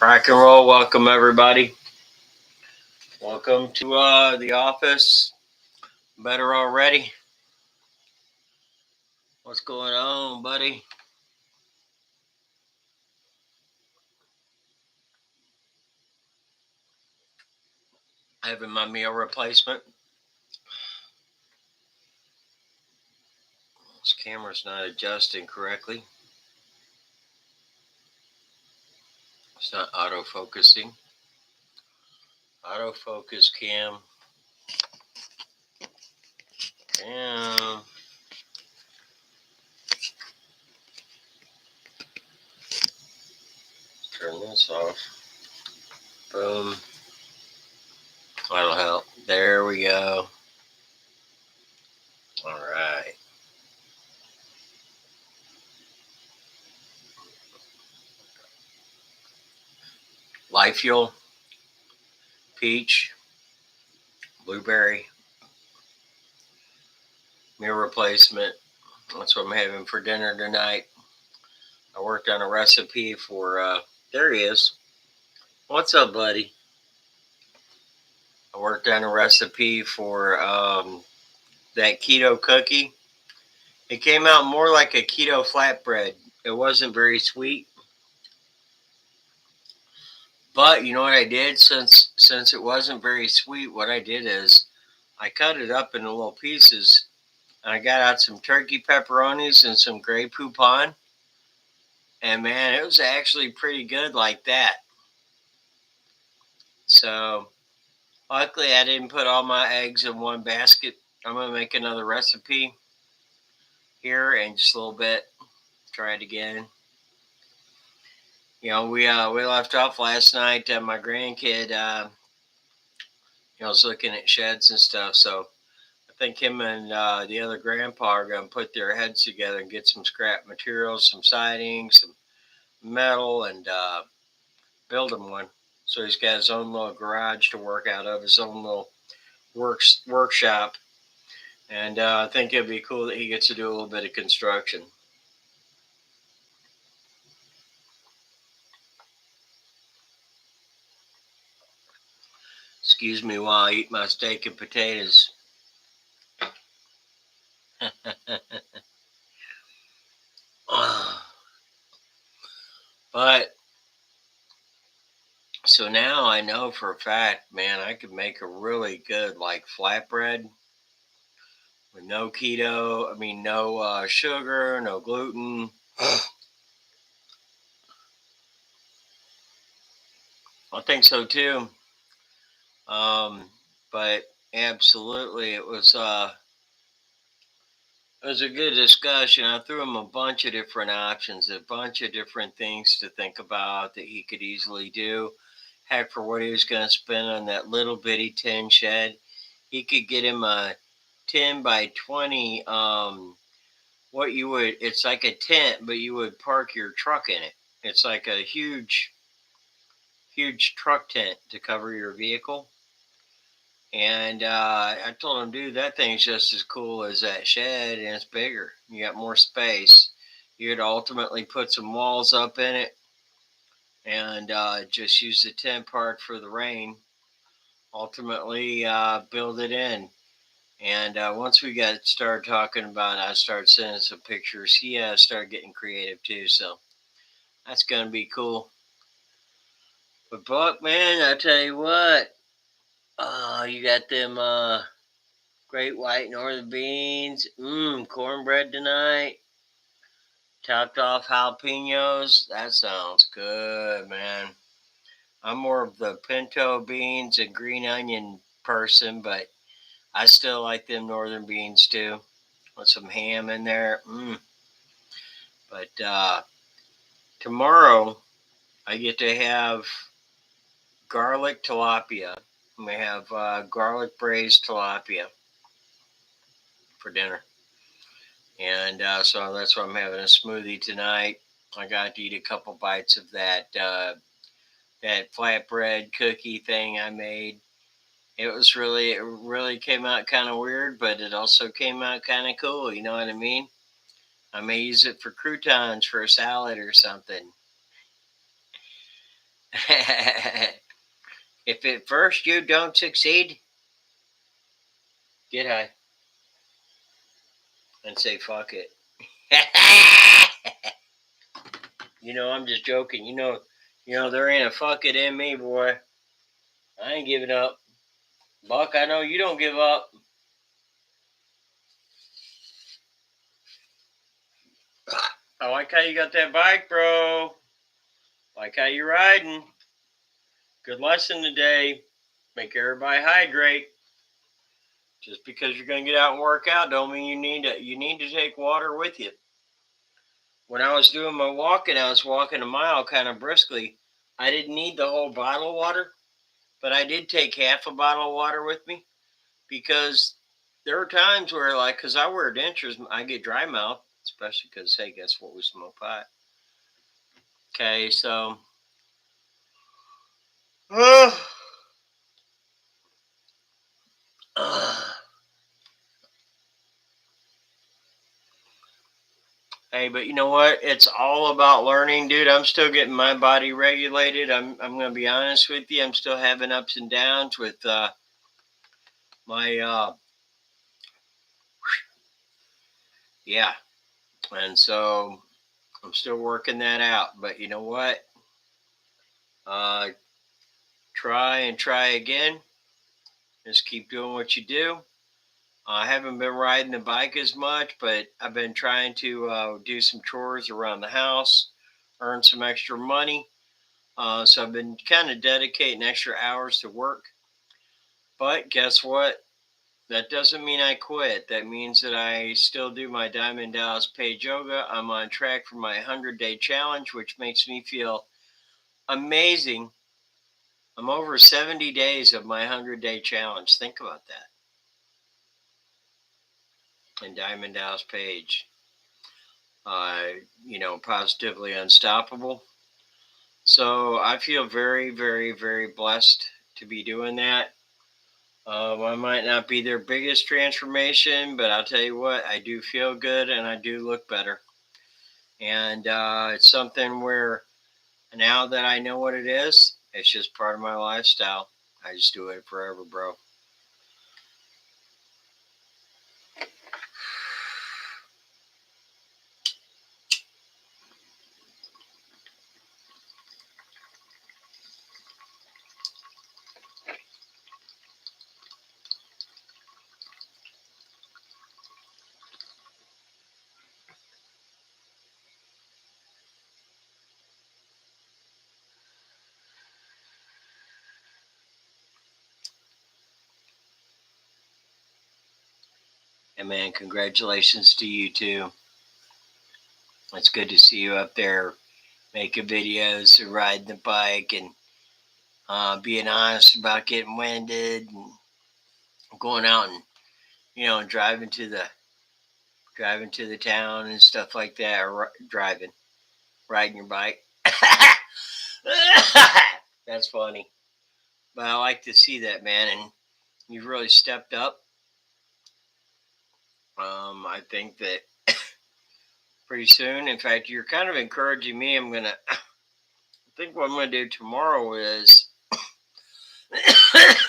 Rock and roll. Welcome, everybody. Welcome to the office. Better already. What's going on, buddy? Having my meal replacement. This camera's not adjusting correctly. It's not autofocusing. Autofocus cam. Cam. Turn this off. Boom. That'll help. There we go. All right. Life fuel. Peach. Blueberry. Meal replacement. That's what I'm having for dinner tonight. I worked on a recipe for, there he is. What's up, buddy? I worked on a recipe for that keto cookie. It came out more like a keto flatbread. It wasn't very sweet. But you know what I did? Since it wasn't very sweet, what I did is I cut it up into little pieces. And I got out some turkey pepperonis and some Grey Poupon. And man, it was actually pretty good like that. So luckily I didn't put all my eggs in one basket. I'm going to make another recipe here in just a little bit. Try it again. You know, we left off last night. My grandkid, was looking at sheds and stuff. So I think him and the other grandpa are going to put their heads together and get some scrap materials, some siding, some metal, and build him one. So he's got his own little garage to work out of, his own little workshop. And I think it'd be cool that he gets to do a little bit of construction. Excuse me while I eat my steak and potatoes. But so now I know for a fact, man, I could make a really good like flatbread with no keto. I mean, no sugar, no gluten. I think so too. But absolutely, it was a good discussion. I threw him a bunch of different options, a bunch of different things to think about that he could easily do. Heck, for what he was going to spend on that little bitty tin shed, he could get him a 10 by 20. It's like a tent, but you would park your truck in it. It's like a huge truck tent to cover your vehicle. And I told him, dude, that thing's just as cool as that shed, and it's bigger. You got more space. You'd ultimately put some walls up in it and just use the tent part for the rain. Ultimately, build it in. And once we got started talking about it, I started sending some pictures. He started getting creative too, so that's going to be cool. But Buck, man, I tell you what, you got them great white northern beans, cornbread tonight, topped off jalapenos. That sounds good, man. I'm more of the pinto beans and green onion person, but I still like them northern beans too, with some ham in there. But tomorrow I get to have garlic tilapia. We have garlic braised tilapia for dinner. And so that's why I'm having a smoothie tonight. I got to eat a couple bites of that flatbread cookie thing I made. It really came out kind of weird, but it also came out kind of cool. You know what I mean? I may use it for croutons for a salad or something. If at first you don't succeed, get high and say fuck it. I'm just joking. There ain't a fuck it in me, boy. I ain't giving up. Buck, I know you don't give up. I like how you got that bike, bro. Like how you riding. Good lesson today. Make everybody hydrate. Just because you're going to get out and work out don't mean you need to take water with you. When I was doing my walking, I was walking a mile kind of briskly. I didn't need the whole bottle of water, but I did take half a bottle of water with me because there are times where, like, because I wear dentures, I get dry mouth, especially because, hey, guess what? We smoke pot. Okay, so. Hey, but you know what? It's all about learning, dude. I'm still getting my body regulated. I'm gonna be honest with you. I'm still having ups and downs with my yeah, and so I'm still working that out. But you know what? Uh, try and try again. Just keep doing what you do. I haven't been riding the bike as much, but I've been trying to do some chores around the house, earn some extra money. So I've been kind of dedicating extra hours to work. But guess what? That doesn't mean I quit. That means that I still do my Diamond Dallas Page Yoga. I'm on track for my 100-day challenge, which makes me feel amazing. I'm over 70 days of my 100-day challenge. Think about that. And Diamond Dallas Page, positively unstoppable. So I feel very, very, very blessed to be doing that. I might not be their biggest transformation, but I'll tell you what, I do feel good and I do look better. And it's something where now that I know what it is, it's just part of my lifestyle. I just do it forever, bro. And man, congratulations to you too. It's good to see you up there making videos and riding the bike and being honest about getting winded and going out and driving to the town and stuff like that, or riding your bike. That's funny, but I like to see that, man, and you've really stepped up. I think that pretty soon, in fact, you're kind of encouraging me. I think what I'm gonna do tomorrow is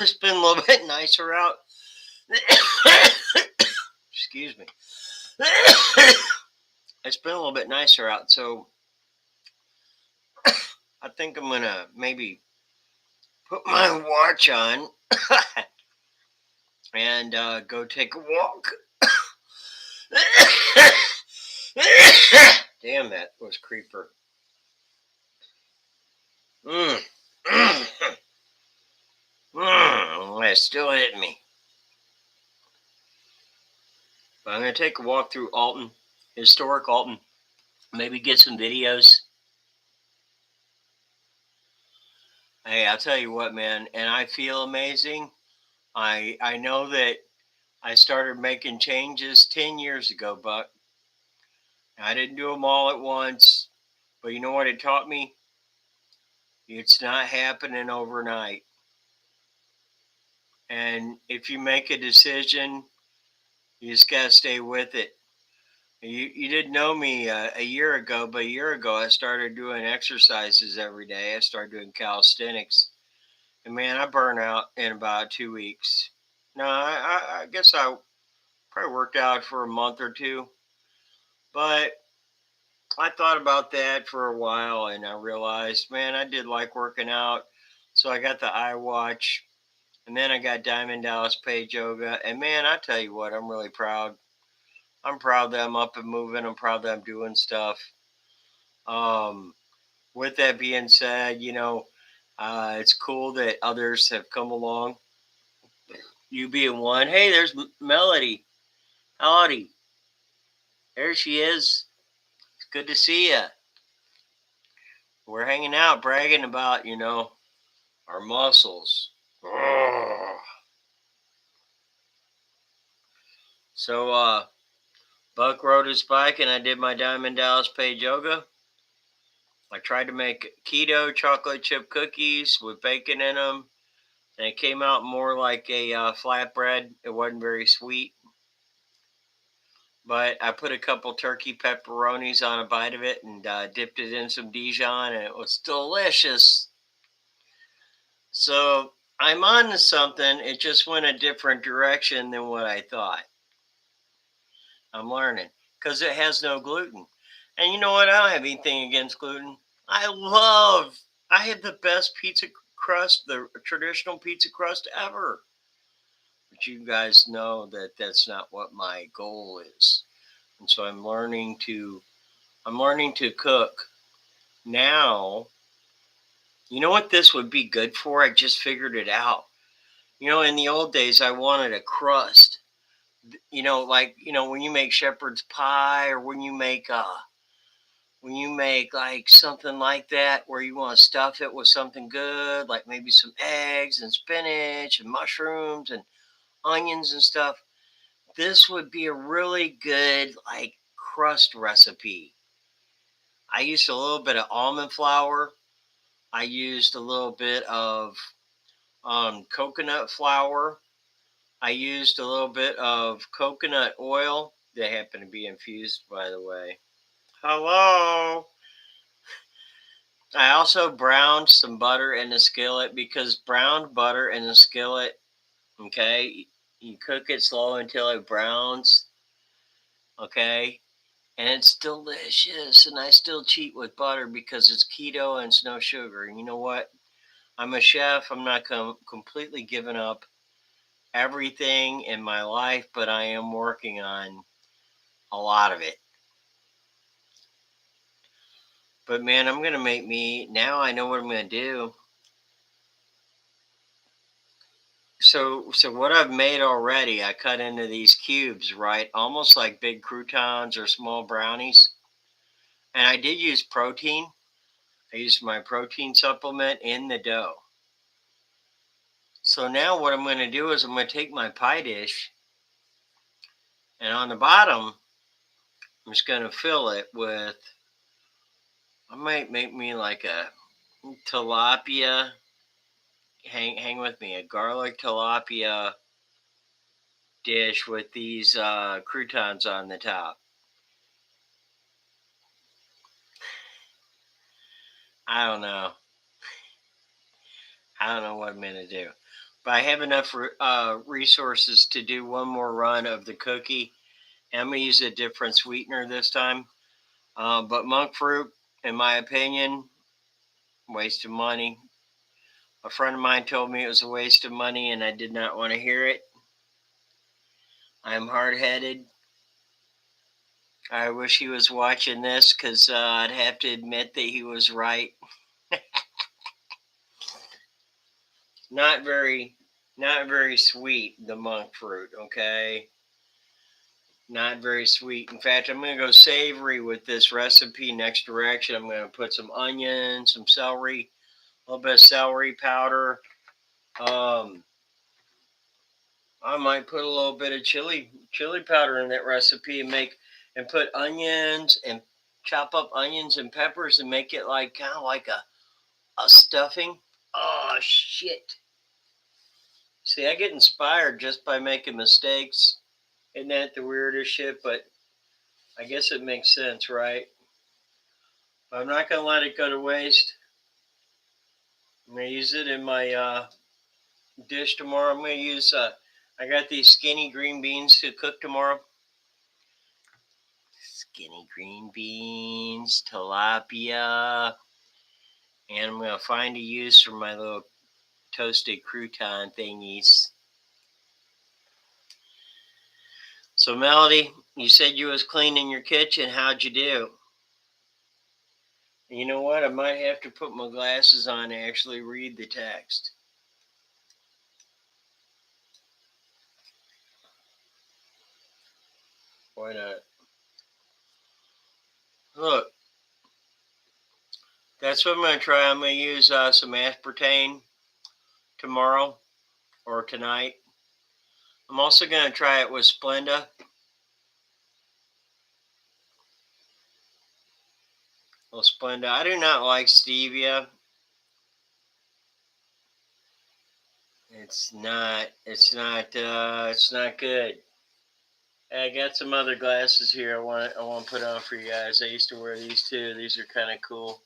spend a little bit nicer out. Excuse me. I spent a little bit nicer out, so I think I'm gonna maybe put my watch on and go take a walk. Damn, that was creeper. It's still hitting me. But I'm gonna take a walk through Alton, historic Alton. Maybe get some videos. Hey, I'll tell you what, man, and I feel amazing. I know that I started making changes 10 years ago, Buck. I didn't do them all at once, but you know what it taught me? It's not happening overnight. And if you make a decision, you just got to stay with it. You didn't know me a year ago, but a year ago I started doing exercises every day. I started doing calisthenics, and man, I burn out in about 2 weeks. No, I guess I probably worked out for a month or two, but I thought about that for a while, and I realized, man, I did like working out, so I got the iWatch, and then I got Diamond Dallas Page Yoga, and man, I tell you what, I'm really proud. I'm proud that I'm up and moving. I'm proud that I'm doing stuff. Um, with that being said, it's cool that others have come along. You being one. Hey, there's Melody. Howdy. There she is. It's good to see you. We're hanging out, bragging about, our muscles. So, Buck rode his bike and I did my Diamond Dallas Page Yoga. I tried to make keto chocolate chip cookies with bacon in them, and it came out more like a flatbread. It wasn't very sweet, but I put a couple turkey pepperonis on a bite of it and dipped it in some Dijon, and it was delicious. So I'm on to something. It just went a different direction than what I thought. I'm learning because it has no gluten. And you know what? I don't have anything against gluten. I have the best pizza crust, the traditional pizza crust ever. But you guys know that that's not what my goal is. And so I'm learning to cook. Now, you know what this would be good for? I just figured it out. In the old days I wanted a crust. Like, when you make shepherd's pie, or when you make like something like that where you want to stuff it with something good, like maybe some eggs and spinach and mushrooms and onions and stuff. This would be a really good like crust recipe. I used a little bit of almond flour. I used a little bit of coconut flour. I used a little bit of coconut oil. They happen to be infused, by the way. Hello. I also browned some butter in the skillet, because browned butter in the skillet, okay, you cook it slow until it browns, okay, and it's delicious. And I still cheat with butter because it's keto and it's no sugar. And you know what? I'm a chef. I'm not completely giving up everything in my life, but I am working on a lot of it. But man, I'm gonna make me now. I know what I'm gonna do. So what I've made already, I cut into these cubes, right? Almost like big croutons or small brownies. And I did use protein. I used my protein supplement in the dough. So now what I'm going to do is I'm going to take my pie dish, and on the bottom, I'm just going to fill it with, I might make me like a tilapia, hang with me, a garlic tilapia dish with these croutons on the top. I don't know. I don't know what I'm going to do. But I have enough resources to do one more run of the cookie. And I'm going to use a different sweetener this time. But monk fruit, in my opinion, waste of money. A friend of mine told me it was a waste of money, and I did not want to hear it. I'm hard headed. I wish he was watching this, because I'd have to admit that he was right. Not very sweet, the monk fruit, okay? Not very sweet. In fact, I'm going to go savory with this recipe. Next direction, I'm going to put some onions, some celery, a little bit of celery powder. I might put a little bit of chili powder in that recipe, and put onions, and chop up onions and peppers, and make it like kind of like a stuffing. Oh shit. See, I get inspired just by making mistakes. Isn't that the weirdest shit? But I guess it makes sense, right? But I'm not going to let it go to waste. I'm going to use it in my dish tomorrow. I'm going to use, I got these skinny green beans to cook tomorrow. Skinny green beans, tilapia. And I'm going to find a use for my little toasted crouton thingies. So Melody, you said you was cleaning your kitchen. How'd you do? You know what? I might have to put my glasses on to actually read the text. Why not? Look, that's what I'm going to try. I'm going to use some aspartame tomorrow or tonight. I'm also going to try it with Splenda. Well, Splenda. I do not like stevia. It's not good. I got some other glasses here I want to put on for you guys. I used to wear these too. These are kind of cool.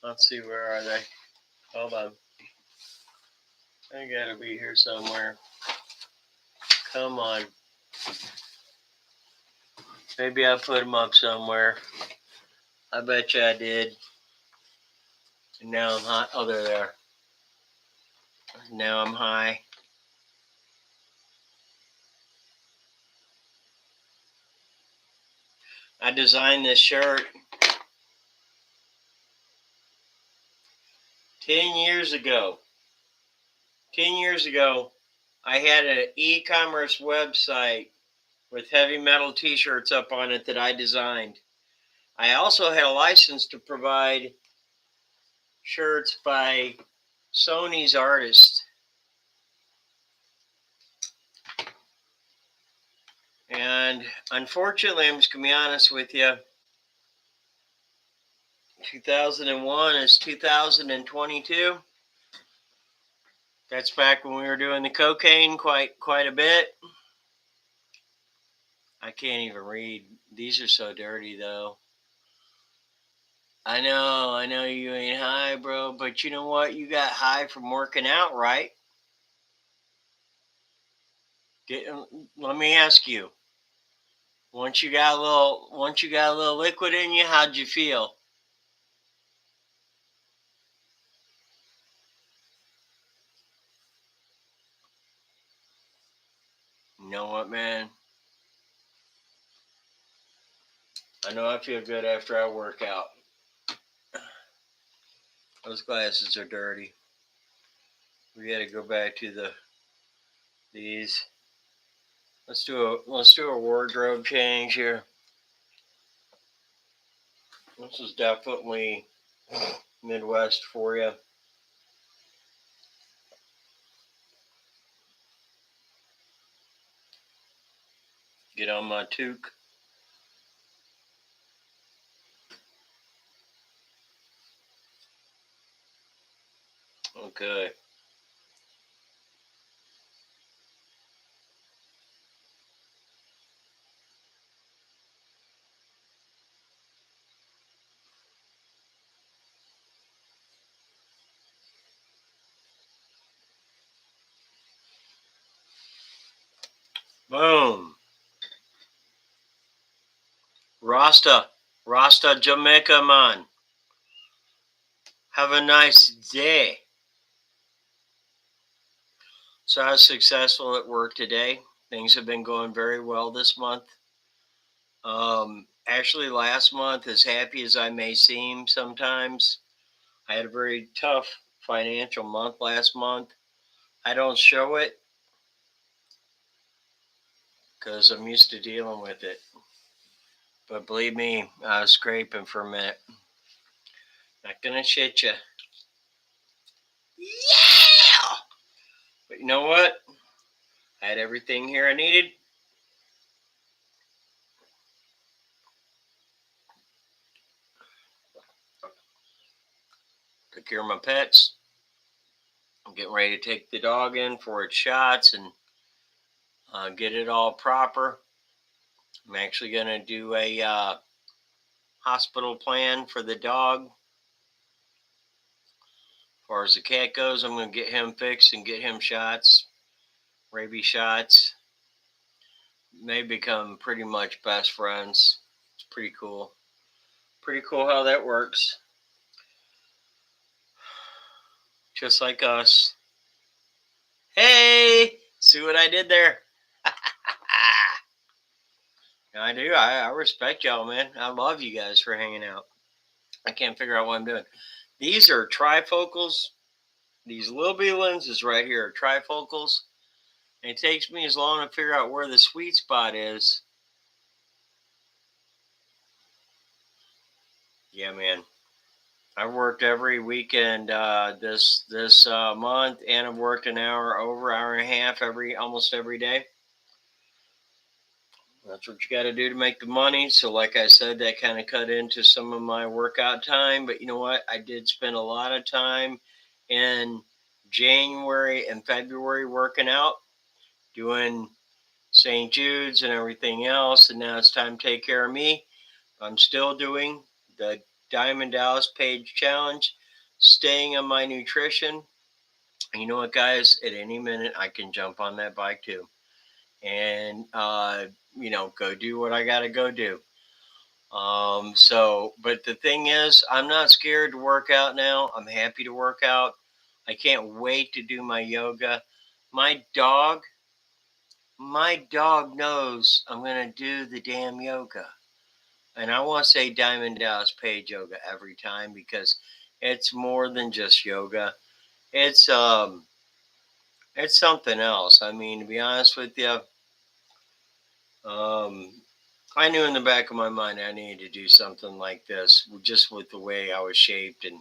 Let's see, where are they? Hold on. They gotta be here somewhere. Come on. Maybe I put them up somewhere. I bet you I did. And now I'm high. Oh, they're there. Now I'm high. I designed this shirt 10 years ago. 10 years ago, I had an e-commerce website with heavy metal t-shirts up on it that I designed. I also had a license to provide shirts by Sony's artists. And unfortunately, I'm just going to be honest with you, 2001 is 2022. That's back when we were doing the cocaine quite a bit. I can't even read. These are so dirty, though. I know you ain't high, bro, but you know what? You got high from working out, right? Let me ask you. Once you got a little liquid in you, how'd you feel? You know what, man? I know I feel good after I work out. Those glasses are dirty. We got to go back to these. Let's do a wardrobe change here. This is definitely Midwest for you. Get on my toque. Okay. Boom. Rasta Jamaica, man. Have a nice day. So I was successful at work today. Things have been going very well this month. Actually, last month, as happy as I may seem sometimes, I had a very tough financial month last month. I don't show it because I'm used to dealing with it. But believe me, I was scraping for a minute. Not gonna shit you. Yeah! But you know what? I had everything here I needed. Took care of my pets. I'm getting ready to take the dog in for its shots and get it all proper. I'm actually going to do a hospital plan for the dog. As far as the cat goes, I'm going to get him fixed and get him shots, rabies shots. They become pretty much best friends. It's pretty cool. Pretty cool how that works. Just like us. Hey, see what I did there? I do. I respect y'all, man. I love you guys for hanging out. I can't figure out what I'm doing. These are trifocals. These little bitty lenses right here are trifocals. And it takes me as long to figure out where the sweet spot is. Yeah, man. I've worked every weekend this month, and I've worked an hour and a half almost every day. That's what you got to do to make the money. So, like I said, that kind of cut into some of my workout time. But you know what? I did spend a lot of time in January and February working out, doing St. Jude's and everything else. And now it's time to take care of me. I'm still doing the Diamond Dallas Page Challenge, staying on my nutrition. And you know what, guys? At any minute, I can jump on that bike too. And go do what I got to go do. But the thing is, I'm not scared to work out now. I'm happy to work out. I can't wait to do my yoga. My dog knows I'm going to do the damn yoga. And I want to say Diamond Dallas Page yoga every time because it's more than just yoga. It's something else. I mean, to be honest with you, I knew in the back of my mind I needed to do something like this, just with the way I was shaped and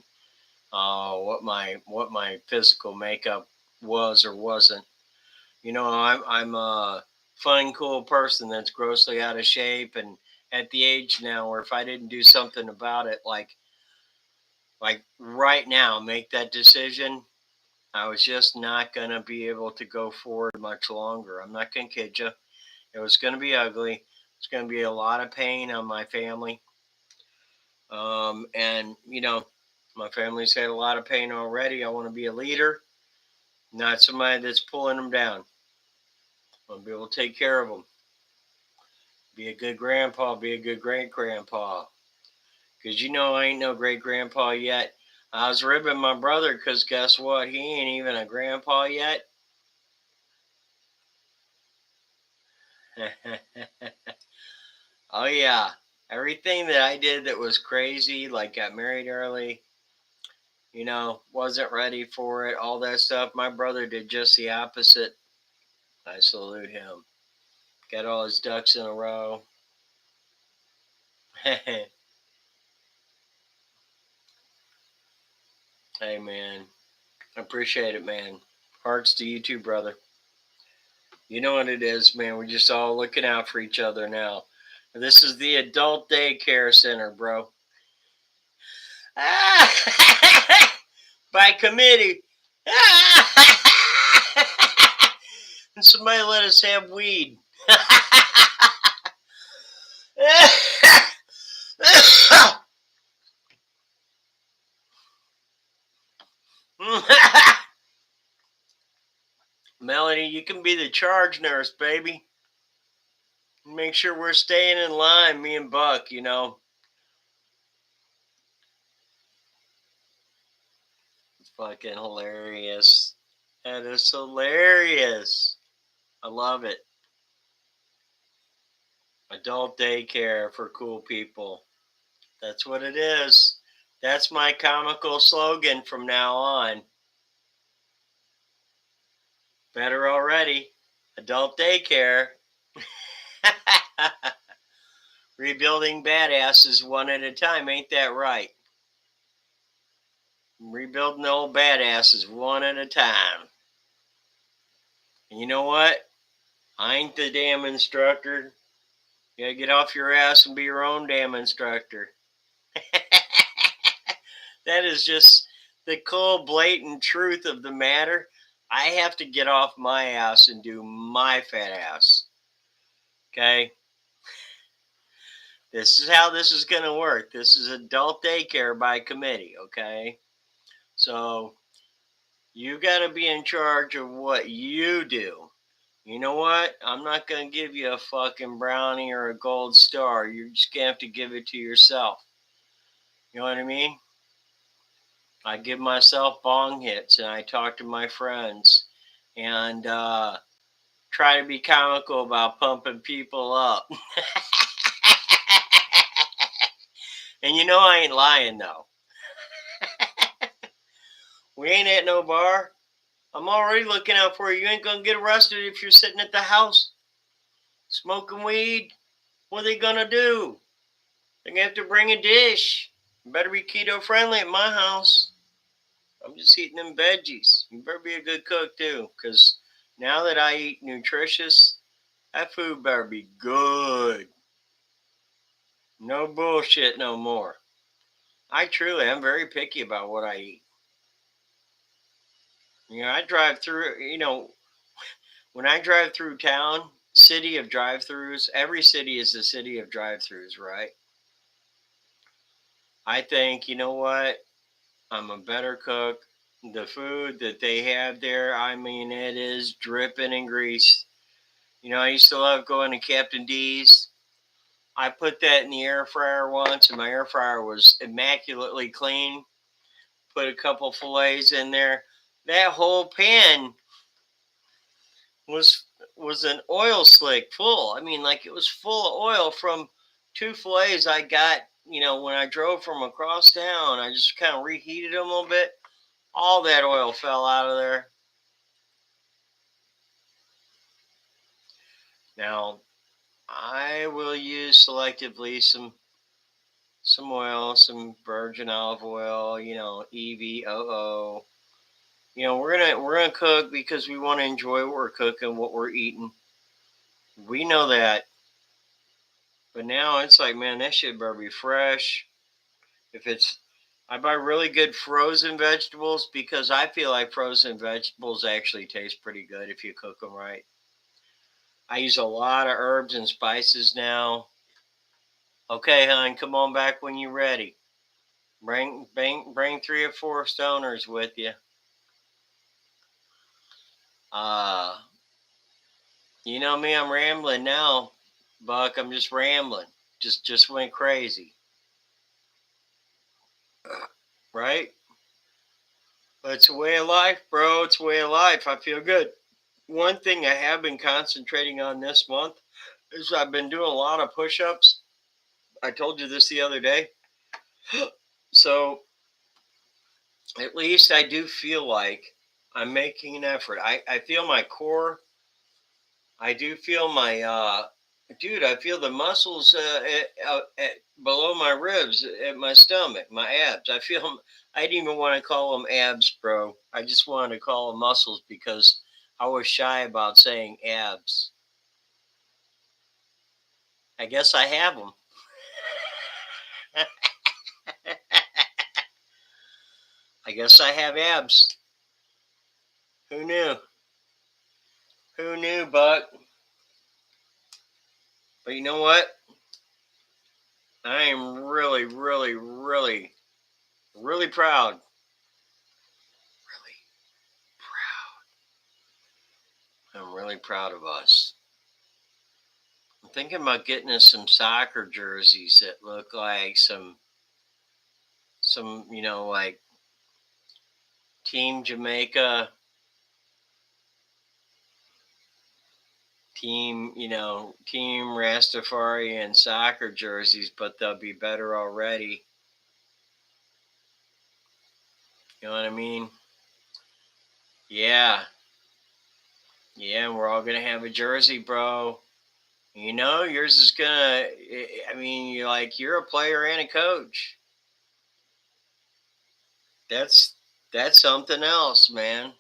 what my physical makeup was or wasn't. I'm a fun, cool person that's grossly out of shape, and at the age now where if I didn't do something about it, like right now, make that decision, I was just not gonna be able to go forward much longer. I'm not gonna kid you. It was gonna be ugly. It's gonna be a lot of pain on my family. And my family's had a lot of pain already. I want to be a leader, not somebody that's pulling them down. I want to be able to take care of them. Be a good grandpa, be a good great grandpa. Because I ain't no great grandpa yet. I was ribbing my brother because guess what? He ain't even a grandpa yet. Oh, yeah. Everything that I did that was crazy, like got married early, wasn't ready for it, all that stuff. My brother did just the opposite. I salute him. Got all his ducks in a row. Hey, man. I appreciate it, man. Hearts to you too, brother. You know what it is, man. We're just all looking out for each other now. This is the adult daycare center, bro. By committee. And somebody let us have weed. Melanie, you can be the charge nurse, baby. Make sure we're staying in line, me and Buck, It's fucking hilarious. That is hilarious. I love it. Adult daycare for cool people. That's what it is. That's my comical slogan from now on. Better already. Adult daycare. Rebuilding badasses one at a time. Ain't that right? Rebuilding old badasses one at a time. And you know what? I ain't the damn instructor. You gotta get off your ass and be your own damn instructor. That is just the cold, blatant truth of the matter. I have to get off my ass and do my fat ass. Okay? This is how this is going to work. This is adult daycare by committee, okay? So you got to be in charge of what you do. You know what? I'm not going to give you a fucking brownie or a gold star. You're just going to have to give it to yourself. You know what I mean? I give myself bong hits and I talk to my friends and try to be comical about pumping people up. And you know I ain't lying though. We ain't at no bar. I'm already looking out for you. You ain't gonna get arrested if you're sitting at the house smoking weed. What are they gonna do? They're gonna have to bring a dish. You better be keto friendly at my house. I'm just eating them veggies. You better be a good cook too, because now that I eat nutritious, that food better be good. No bullshit no more. I'm very picky about what I eat. I drive through, when I drive through town, city of drive-throughs, every city is a city of drive-throughs, right? I think, you know what? I'm a better cook. The food that they have there, I mean, it is dripping in grease. I used to love going to Captain D's. I put that in the air fryer once, and my air fryer was immaculately clean. Put a couple fillets in there. That whole pan was was an oil slick full. I mean, like it was full of oil from two fillets I got. When I drove from across town, I just kind of reheated them a little bit. All that oil fell out of there. Now, I will use selectively some oil, some virgin olive oil, EVOO. We're gonna cook because we want to enjoy what we're cooking, what we're eating. We know that. But now it's like, man, that shit better be fresh. If it's I buy really good frozen vegetables because I feel like frozen vegetables actually taste pretty good if you cook them right. I use a lot of herbs and spices now. Okay, hon, come on back when you're ready. Bring 3 or 4 stoners with you. Uh, you know me, I'm rambling now, Buck. I'm just rambling. Just went crazy, right? But it's a way of life, bro. It's a way of life. I feel good. One thing I have been concentrating on this month is I've been doing a lot of push-ups. I told you this the other day. So at least I do feel like I'm making an effort. I feel my core. I do feel my dude. I feel the muscles below my ribs, at my stomach, my abs. I feel them. I didn't even want to call them abs, bro. I just wanted to call them muscles because I was shy about saying abs. I guess I have them. I guess I have abs. Who knew? Who knew, Buck? But you know what? I am really, really, really, really proud. Really proud. I'm really proud of us. I'm thinking about getting us some soccer jerseys that look like some, like Team Jamaica, Team Rastafarian soccer jerseys, but they'll be better already. You know what I mean? Yeah. Yeah, we're all gonna have a jersey, bro. Yours is gonna. I mean, you're a player and a coach. That's something else, man.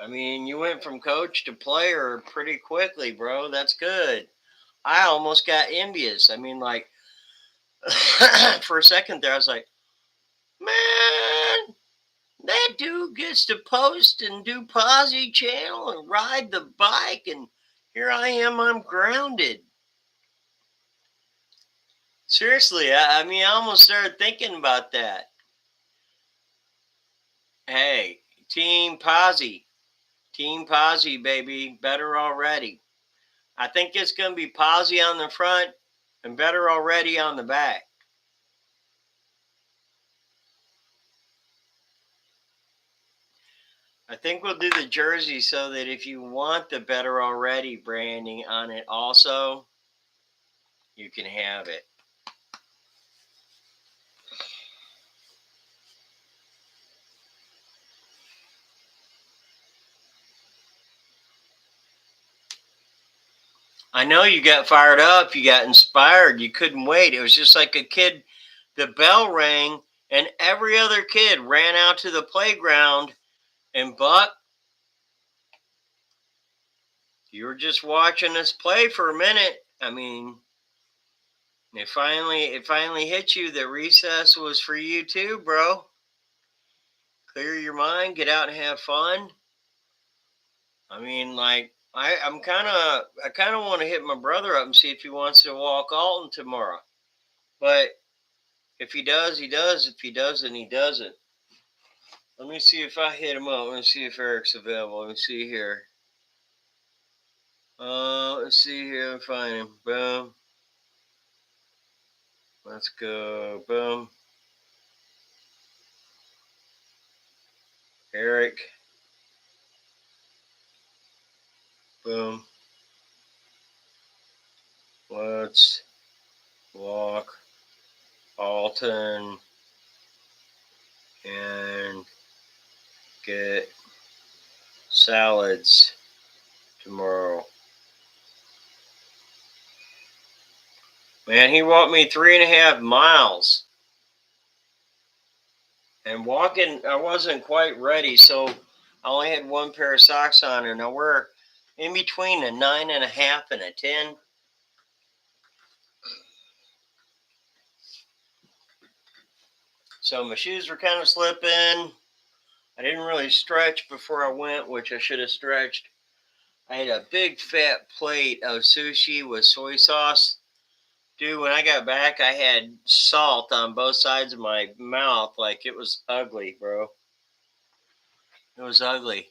I mean, you went from coach to player pretty quickly, bro. That's good. I almost got envious. I mean, like for a second there, I was like, man, that dude gets to post and do Posse Channel and ride the bike, and here I am, I'm grounded. Seriously, I mean, I almost started thinking about that. Hey, Team Posy, baby, better already. I think it's going to be Posy on the front and better already on the back. I think we'll do the jersey so that if you want the better already branding on it also, you can have it. I know you got fired up, you got inspired, you couldn't wait. It was just like a kid, the bell rang, and every other kid ran out to the playground. And Buck, you were just watching us play for a minute. I mean, it finally hit you that recess was for you too, bro. Clear your mind, get out and have fun. I mean, like I kind of want to hit my brother up and see if he wants to walk Alton tomorrow. But if he does, he does. If he doesn't, he doesn't. Let me see if I hit him up. Let me see if Eric's available. Let me see here. Let's see here. Find him. Boom. Let's go. Boom. Eric. Boom. Let's walk Alton and get salads tomorrow. Man, he walked me 3.5 miles. And walking, I wasn't quite ready, so I only had one pair of socks on, and now we're in between a 9.5 and a 10. So my shoes were kind of slipping. I didn't really stretch before I went, which I should have stretched. I had a big fat plate of sushi with soy sauce. Dude, when I got back, I had salt on both sides of my mouth. Like, it was ugly, bro. It was ugly.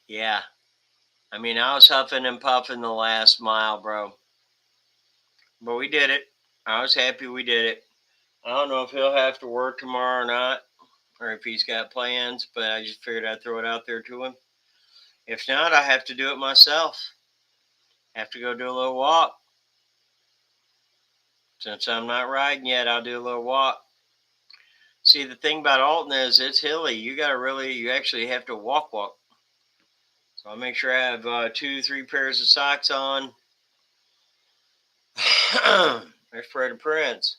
Yeah. I mean, I was huffing and puffing the last mile, bro. But we did it. I was happy we did it. I don't know if he'll have to work tomorrow or not, or if he's got plans, but I just figured I'd throw it out there to him. If not, I have to do it myself. Have to go do a little walk. Since I'm not riding yet, I'll do a little walk. See, the thing about Alton is it's hilly. You actually have to walk. So I'll make sure I have 2, 3 pairs of socks on. There's Fred Prince.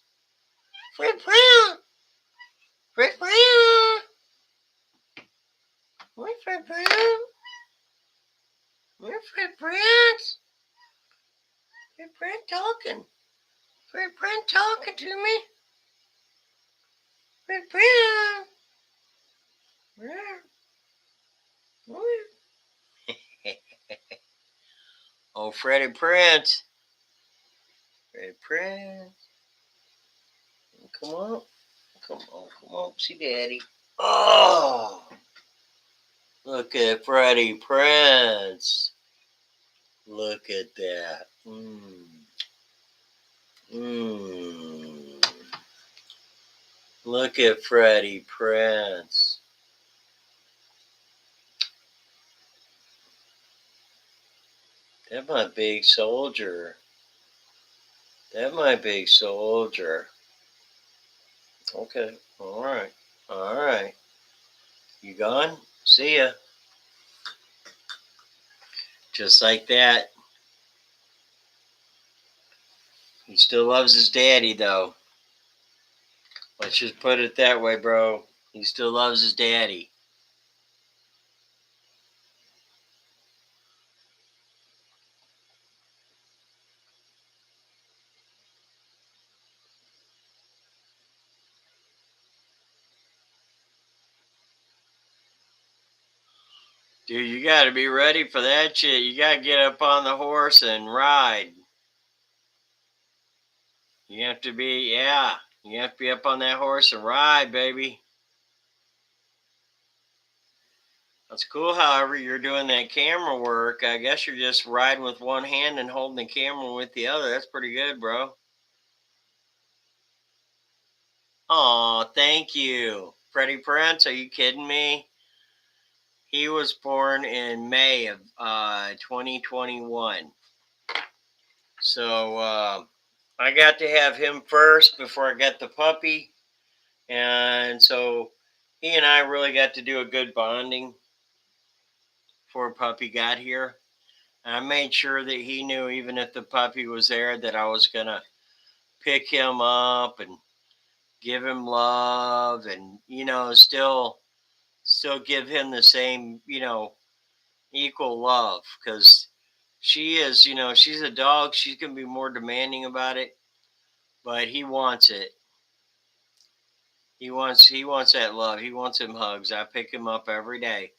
Fred Prince! Fred Prince! Where's Fred Prince? Where's Fred Prince? Fred Prince talking. Fred Prince talking to me. Fred Prince! Where? Oh, Freddie Prince. Freddie Prince. Come on. Come on. See Daddy. Oh! Look at Freddie Prince. Look at that. Look at Freddie Prince. That's my big soldier. That's my big soldier. Okay. All right. All right. You gone? See ya. Just like that. He still loves his daddy, though. Let's just put it that way, bro. He still loves his daddy. Dude, you got to be ready for that shit. You got to get up on the horse and ride. You have to be, yeah. You have to be up on that horse and ride, baby. That's cool. However, you're doing that camera work. I guess you're just riding with one hand and holding the camera with the other. That's pretty good, bro. Aw, thank you. Freddie Prince, are you kidding me? He was born in May of 2021. So I got to have him first before I got the puppy. And so he and I really got to do a good bonding before puppy got here. And I made sure that he knew, even if the puppy was there, that I was going to pick him up and give him love and, still give him the same, equal love. Because she is, she's a dog. She's going to be more demanding about it, but he wants it. He wants that love. He wants him hugs. I pick him up every day.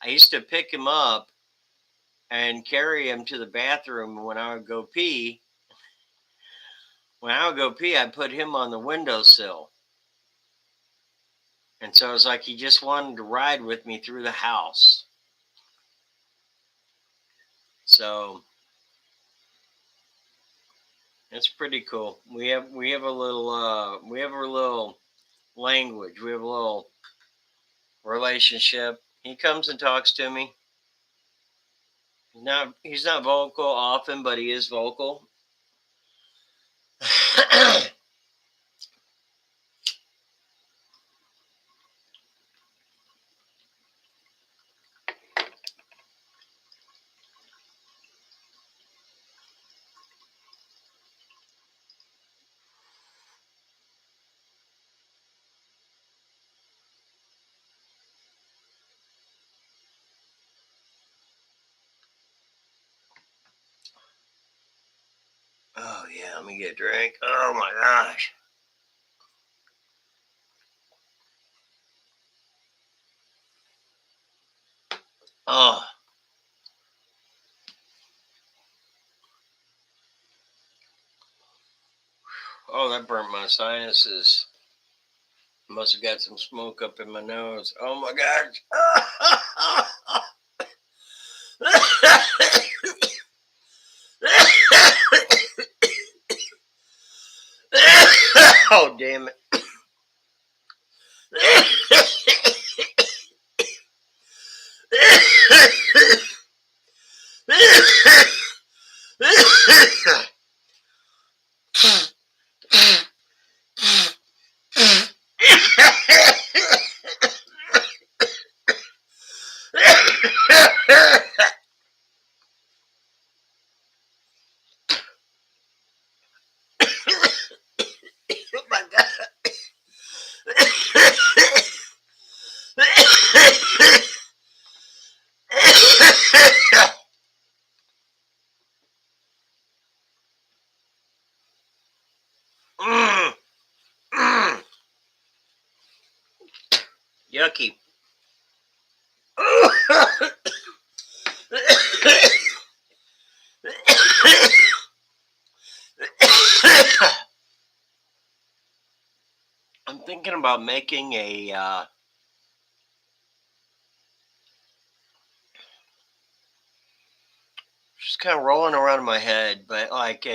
I used to pick him up and carry him to the bathroom when I would go pee. When I would go pee, I'd put him on the windowsill. And so it was like he just wanted to ride with me through the house. So it's pretty cool. We have a little language. We have a little relationship. He comes and talks to me. He's not vocal often, but he is vocal. Oh yeah, let me get a drink. Oh my gosh. Oh. Oh, that burnt my sinuses. Must have got some smoke up in my nose. Oh my gosh. Oh, damn it. Oh my God. Yucky. I'm thinking about making a just kind of rolling around in my head, but like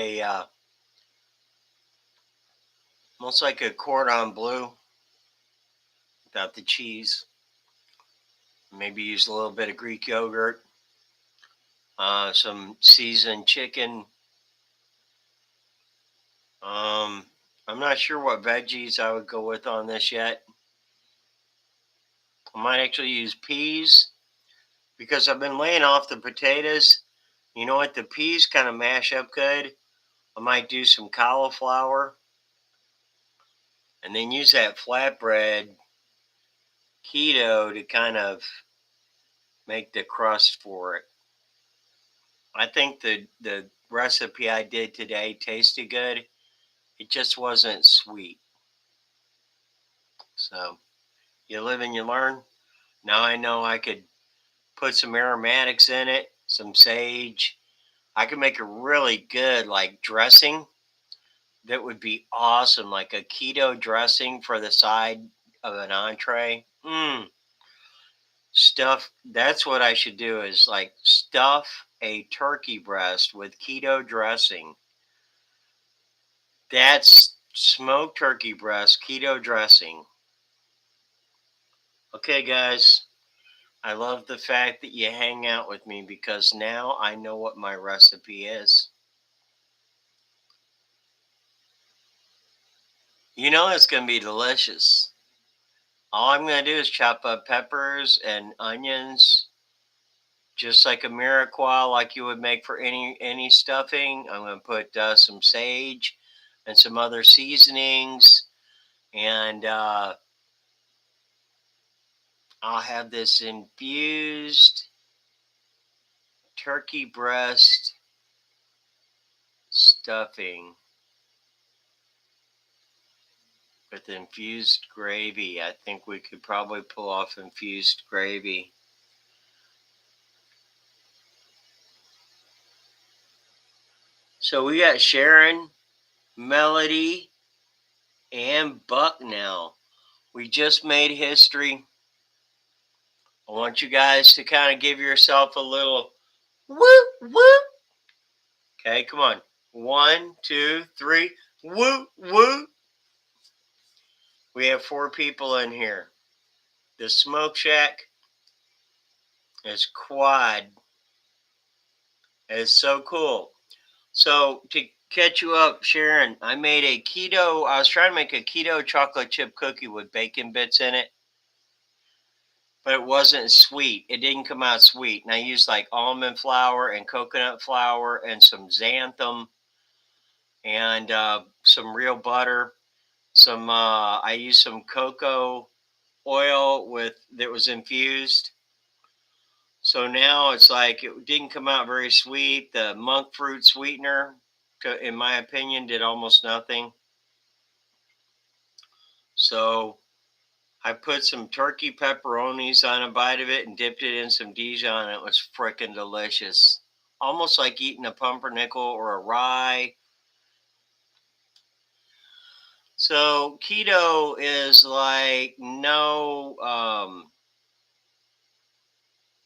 almost like a cordon bleu without the cheese. Maybe use a little bit of Greek yogurt, some seasoned chicken. I'm not sure what veggies I would go with on this yet. I might actually use peas because I've been laying off the potatoes. You know what? The peas kind of mash up good. I might do some cauliflower and then use that flatbread keto to kind of make the crust for it. I think the recipe I did today tasted good. It just wasn't sweet. So you live and you learn. Now I know I could put some aromatics in it, some sage. I can make a really good like dressing that would be awesome, like a keto dressing for the side of an entree. Stuff. That's what I should do is like stuff a turkey breast with keto dressing. That's smoked turkey breast keto dressing. Okay, guys. I love the fact that you hang out with me because now I know what my recipe is. You know it's going to be delicious. All I'm going to do is chop up peppers and onions, just like a mirepoix, like you would make for any stuffing. I'm going to put some sage and some other seasonings, and I'll have this infused turkey breast stuffing with infused gravy. I think we could probably pull off infused gravy. So we got Sharon, Melody, and Buck now. We just made history. I want you guys to kind of give yourself a little whoop whoop. Okay, come on. 1, 2, 3. Whoop whoop. We have 4 people in here. The smoke shack is quad. It's so cool. So to catch you up, Sharon, I made a keto. I was trying to make a keto chocolate chip cookie with bacon bits in it, but it wasn't sweet. It didn't come out sweet. And I used like almond flour and coconut flour and some xanthan and some real butter. Some I used some cocoa oil with that was infused. So now it's like it didn't come out very sweet. The monk fruit sweetener, in my opinion, did almost nothing. So I put some turkey pepperonis on a bite of it and dipped it in some Dijon. It was freaking delicious. Almost like eating a pumpernickel or a rye. So keto is like no,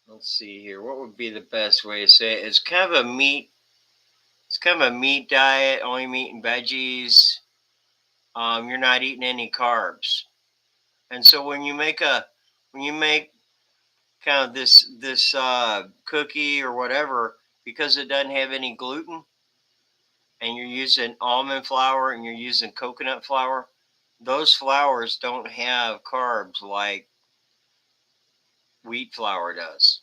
let's see here. What would be the best way to say it? It's kind of a meat. It's kind of a meat diet, only meat and veggies. You're not eating any carbs, and so when you make kind of this cookie or whatever, because it doesn't have any gluten, and you're using almond flour and you're using coconut flour, those flours don't have carbs like wheat flour does.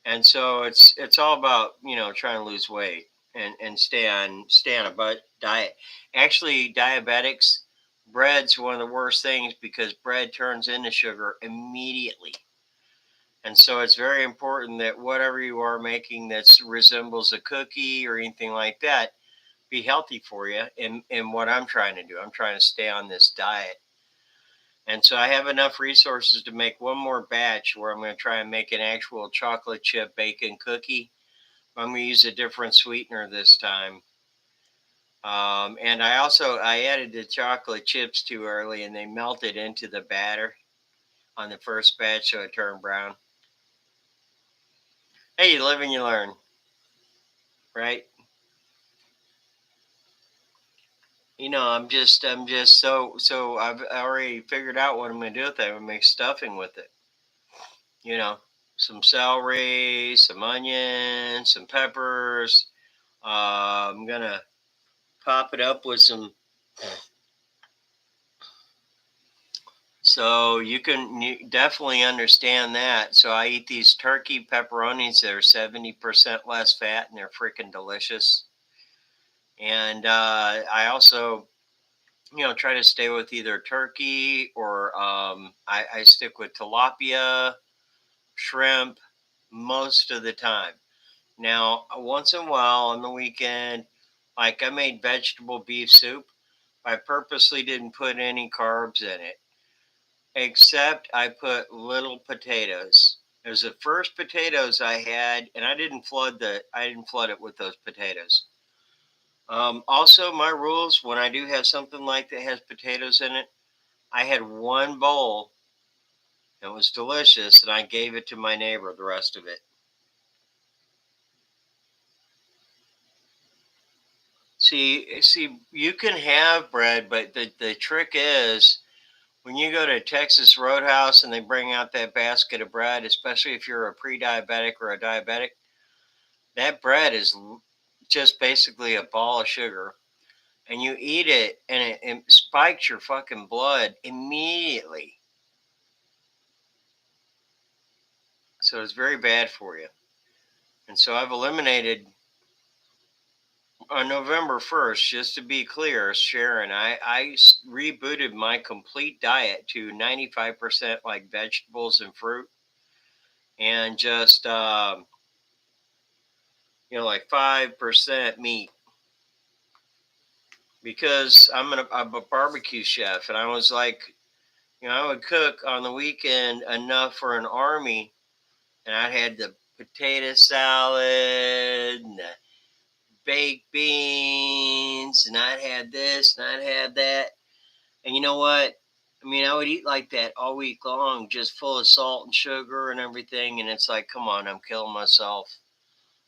And so it's all about trying to lose weight and stay on a diet. Actually, diabetics, bread's one of the worst things because bread turns into sugar immediately. And so it's very important that whatever you are making that resembles a cookie or anything like that be healthy for you. And what I'm trying to do, I'm trying to stay on this diet. And so I have enough resources to make one more batch where I'm going to try and make an actual chocolate chip bacon cookie. I'm going to use a different sweetener this time. And I added the chocolate chips too early and they melted into the batter on the first batch so it turned brown. Hey, you live and you learn, right? I'm just so I've already figured out what I'm going to do with it. I'm going to make stuffing with it. You know, some celery, some onions, some peppers. I'm gonna pop it up with some. So you definitely understand that. So I eat these turkey pepperonis that are 70% less fat and they're freaking delicious. And I also, try to stay with either turkey or I stick with tilapia, shrimp most of the time. Now, once in a while on the weekend, like I made vegetable beef soup. I purposely didn't put any carbs in it, except I put little potatoes. It was the first potatoes I had, and I didn't flood it with those potatoes. Also, my rules when I do have something like that has potatoes in it, I had one bowl. It was delicious, and I gave it to my neighbor. The rest of it. See, you can have bread, but the trick is when you go to Texas Roadhouse and they bring out that basket of bread, especially if you're a pre-diabetic or a diabetic, that bread is just basically a ball of sugar, and you eat it, and it spikes your fucking blood immediately. So it's very bad for you. And so I've eliminated on November 1st, just to be clear, Sharon, I rebooted my complete diet to 95% like vegetables and fruit, and just, like 5% meat, because I'm a barbecue chef. And I was like, I would cook on the weekend enough for an army, and I had the potato salad and the baked beans, and I'd had this and I'd had that. And you know what? I mean, I would eat like that all week long, just full of salt and sugar and everything. And it's like, come on, I'm killing myself.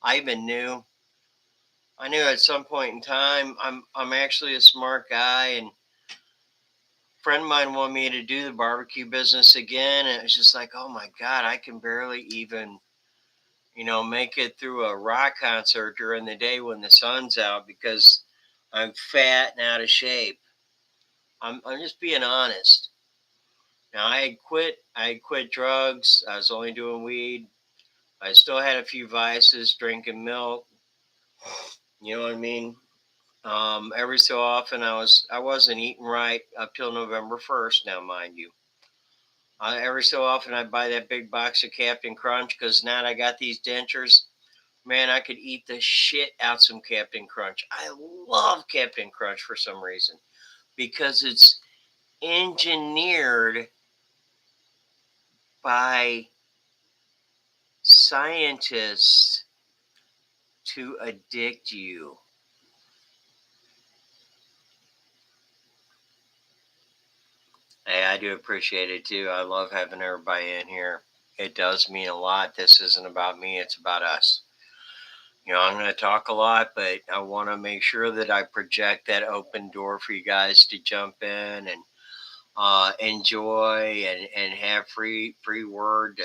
I even knew. I knew at some point in time, I'm actually a smart guy, and a friend of mine wanted me to do the barbecue business again, and it was just like, oh my god, I can barely even, make it through a rock concert during the day when the sun's out because I'm fat and out of shape. I'm just being honest. Now I had quit drugs. I was only doing weed. I still had a few vices, drinking milk. You know what I mean? Every so often I wasn't eating right up till November 1st. Now, mind you, every so often I'd buy that big box of Captain Crunch because now that I got these dentures. Man, I could eat the shit out some Captain Crunch. I love Captain Crunch for some reason because it's engineered by scientists to addict you. Hey, I do appreciate it too. I love having everybody in here. It does mean a lot. This isn't about me, it's about us. I'm going to talk a lot, but I want to make sure that I project that open door for you guys to jump in and enjoy and have free word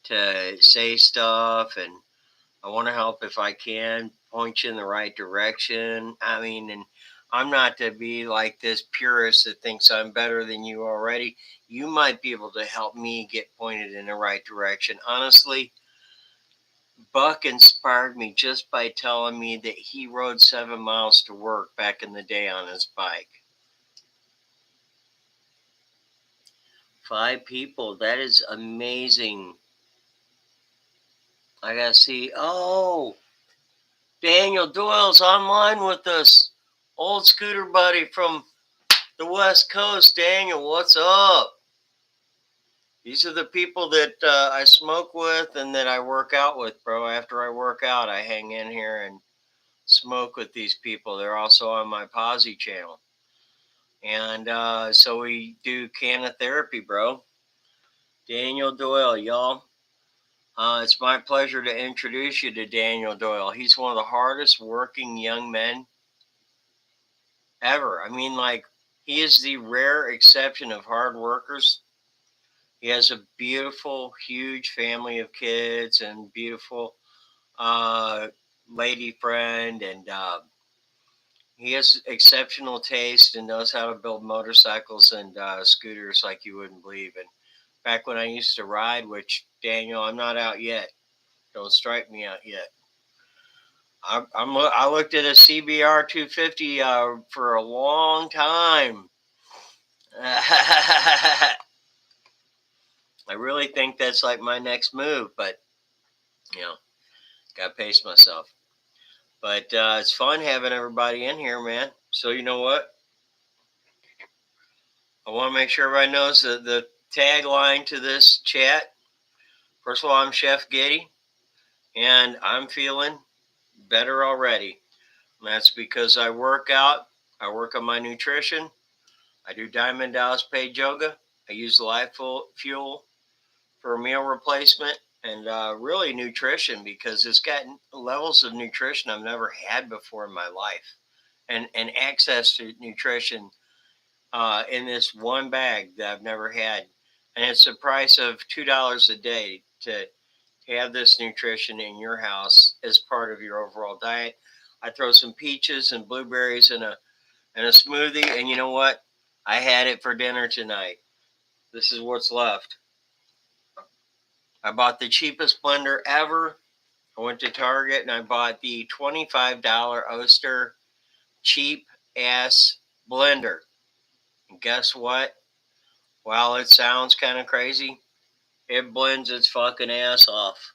to say stuff. And I want to help if I can, point you in the right direction. I mean, and I'm not to be like this purist that thinks I'm better than you already. You might be able to help me get pointed in the right direction. Honestly, Buck inspired me just by telling me that he rode 7 miles to work back in the day on his bike. 5 people, that is amazing. I gotta see. Oh, Daniel Doyle's online with us. Old scooter buddy from the West Coast. Daniel, what's up? These are the people that I smoke with and that I work out with, bro. After I work out, I hang in here and smoke with these people. They're also on my Posse channel. And so we do canna therapy, bro. Daniel Doyle, y'all. It's my pleasure to introduce you to Daniel Doyle. He's one of the hardest working young men ever. I mean, like, he is the rare exception of hard workers. He has a beautiful, huge family of kids and beautiful uh, lady friend, and he has exceptional taste and knows how to build motorcycles and scooters like you wouldn't believe. And back when I used to ride, which, Daniel, I'm not out yet. Don't strike me out yet. I looked at a CBR 250 for a long time. I really think that's like my next move, but you know, gotta pace myself. But it's fun having everybody in here, man. So you know what? I want to make sure everybody knows the tagline to this chat First of all, I'm Chef Gitty, and I'm feeling better already. And that's because I work out, I work on my nutrition, I do Diamond Dallas Page Yoga, I use Life Fuel for meal replacement, and really nutrition because it's got levels of nutrition I've never had before in my life, and access to nutrition in this one bag that I've never had, and it's the price of $2 a day to have this nutrition in your house as part of your overall diet. I throw some peaches and blueberries in a smoothie, and you know what? I had it for dinner tonight. This is what's left. I bought the cheapest blender ever. I went to Target and I bought the $25 Oster cheap ass blender. And guess what? While it sounds kind of crazy, it blends its fucking ass off.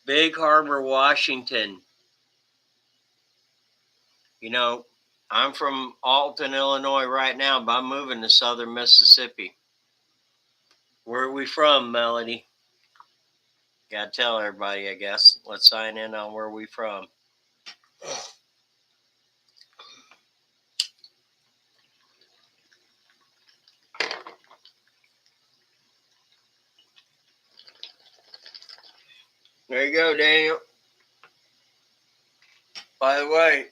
Big Harbor, Washington. You know, I'm from Alton, Illinois right now, but I'm moving to southern Mississippi. Where are we from, Melody? Gotta tell everybody, I guess. Let's sign in on where we from. There you go, Daniel. By the way,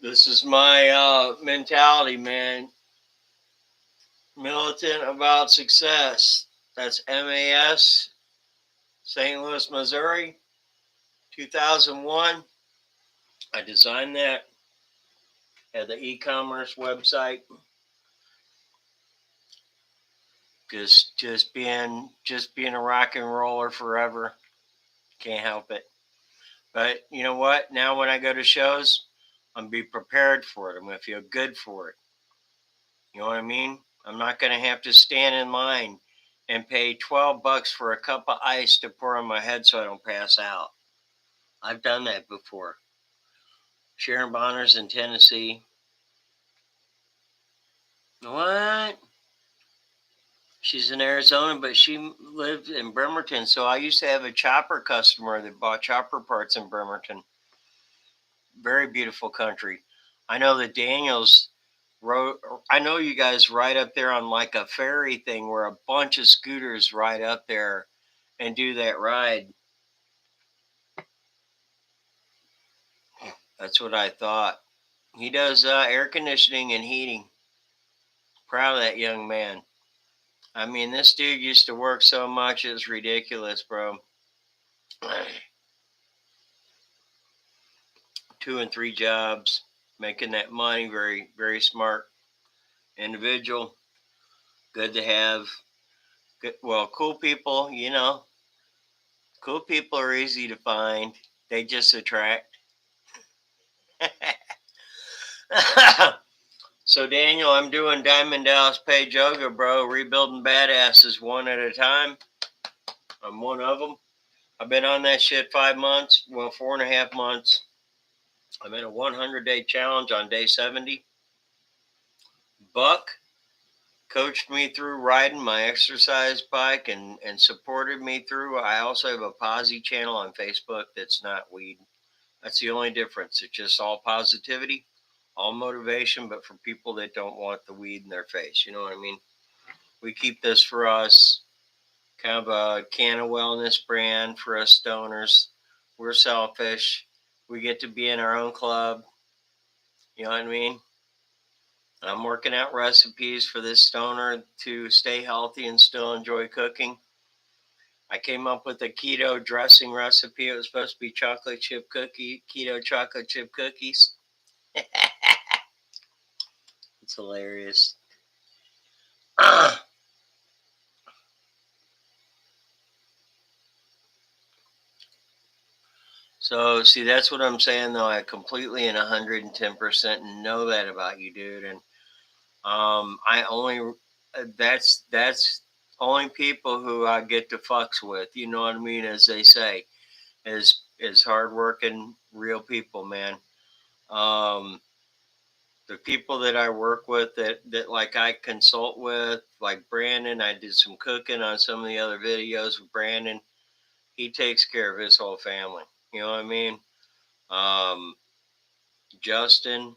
this is my mentality, man. Militant about success. That's MAS, St. Louis, Missouri, 2001. I designed that. Had the e-commerce website. Just being a rock and roller forever. Can't help it. But you know what? Now when I go to shows, I'm gonna be prepared for it. I'm gonna feel good for it. You know what I mean? I'm not gonna have to stand in line and pay $12 for a cup of ice to pour on my head so I don't pass out. I've done that before. Sharon Bonner's in Tennessee. What? She's in Arizona, but she lived in Bremerton. So I used to have a chopper customer that bought chopper parts in Bremerton. Very beautiful country. I know that Daniels rode, I know you guys ride up there on like a ferry thing where a bunch of scooters ride up there and do that ride. That's what I thought. He does air conditioning and heating. Proud of that young man. I mean, this dude used to work so much, it's ridiculous, bro. 2 and 3 jobs, making that money. Very, very smart individual. Good to have. Good, well, cool people, you know. Cool people are easy to find. They just attract. So, Daniel, I'm doing Diamond Dallas Page Yoga, bro. Rebuilding badasses one at a time. I'm one of them. I've been on that shit 5 months. Well, 4.5 months. I'm in a 100-day challenge on day 70. Buck coached me through riding my exercise bike and supported me through. I also have a posse channel on Facebook that's not weed. That's the only difference. It's just all positivity, all motivation, but for people that don't want the weed in their face. You know what I mean? We keep this for us, kind of a can of wellness brand for us stoners. We're selfish. We get to be in our own club. You know what I mean? I'm working out recipes for this stoner to stay healthy and still enjoy cooking. I came up with a keto dressing recipe. It was supposed to be chocolate chip cookie, keto chocolate chip cookies. It's hilarious. So, see, that's what I'm saying, though. I completely and 110% know that about you, dude. And I only, that's only people who I get to fucks with, you know what I mean, as they say, is hardworking, real people, man. Um, the people that I work with that like I consult with like Brandon, I did some cooking on some of the other videos with Brandon. He takes care of his whole family. You know what I mean? Um, Justin,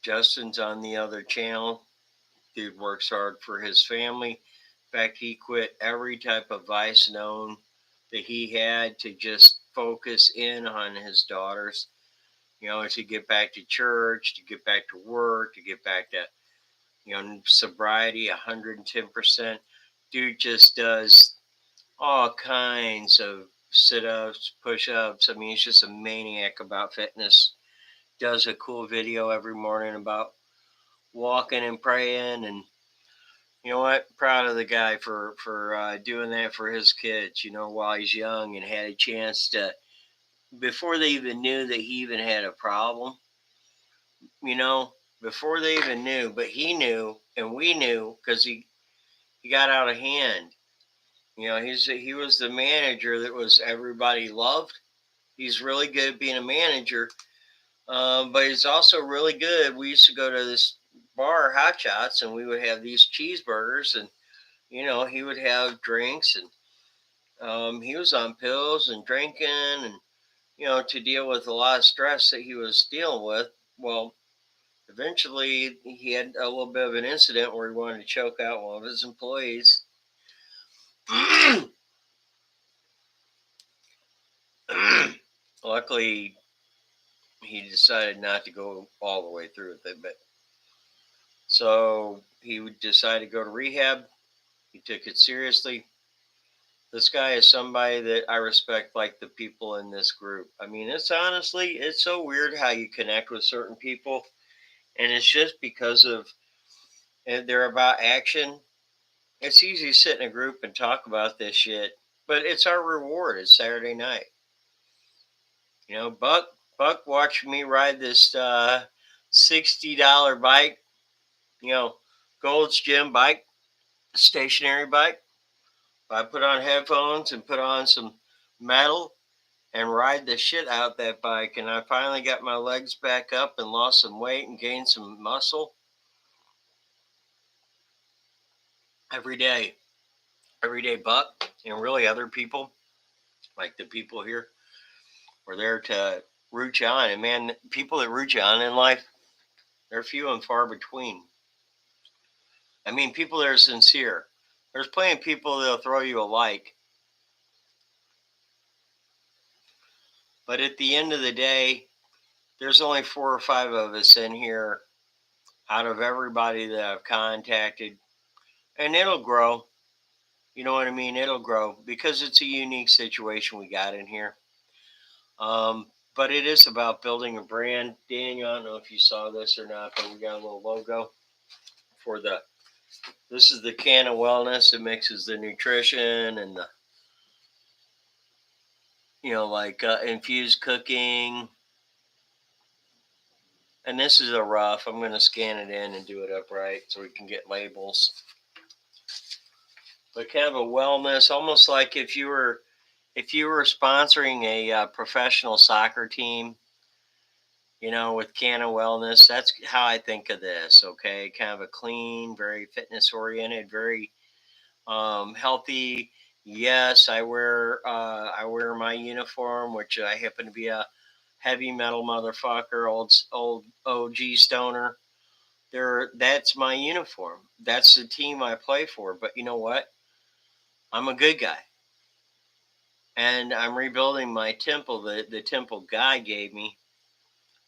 Justin's on the other channel. Dude works hard for his family. In fact, he quit every type of vice known that he had to just focus in on his daughters. You know, to get back to church, to get back to work, to get back to, sobriety 110%. Dude just does all kinds of sit ups, push ups. I mean, he's just a maniac about fitness. Does a cool video every morning about walking and praying. And you know what? Proud of the guy for doing that for his kids, while he's young and had a chance to, before they even knew that he even had a problem, you know, before they even knew, but he knew and we knew because he got out of hand. He was the manager that was everybody loved. He's really good at being a manager, but he's also really good. We used to go to this bar, Hot Shots, and we would have these cheeseburgers, and he would have drinks, and he was on pills and drinking, and to deal with a lot of stress that he was dealing with. Well, eventually, he had a little bit of an incident where he wanted to choke out one of his employees. Luckily, he decided not to go all the way through with it, but so he decided to go to rehab. He took it seriously. This guy is somebody that I respect, like the people in this group. I mean, it's so weird how you connect with certain people, and it's just because of they're about action. It's easy to sit in a group and talk about this shit, but it's our reward. It's Saturday night. Buck watched me ride this $60 bike, Gold's Gym bike, stationary bike. I put on headphones and put on some metal and ride the shit out that bike. And I finally got my legs back up and lost some weight and gained some muscle every day. Every day, Buck and really other people, like the people here, were there to root you on. And man, people that root you on in life, they're few and far between. I mean, people that are sincere. There's plenty of people that'll throw you a like. But at the end of the day, there's only 4 or 5 of us in here out of everybody that I've contacted. And it'll grow. You know what I mean? It'll grow because it's a unique situation we got in here. But it is about building a brand. Daniel, I don't know if you saw this or not, but we got a little logo for this is the can of wellness. It mixes the nutrition and the, infused cooking. And this is a rough. I'm going to scan it in and do it upright so we can get labels. But kind of a wellness, almost like if you were sponsoring a professional soccer team, with Can of Wellness, that's how I think of this. Okay, kind of a clean, very fitness oriented, very healthy. Yes, I wear my uniform, which I happen to be a heavy metal motherfucker, old OG stoner. That's my uniform. That's the team I play for. But you know what? I'm a good guy. And I'm rebuilding my temple, the temple God gave me.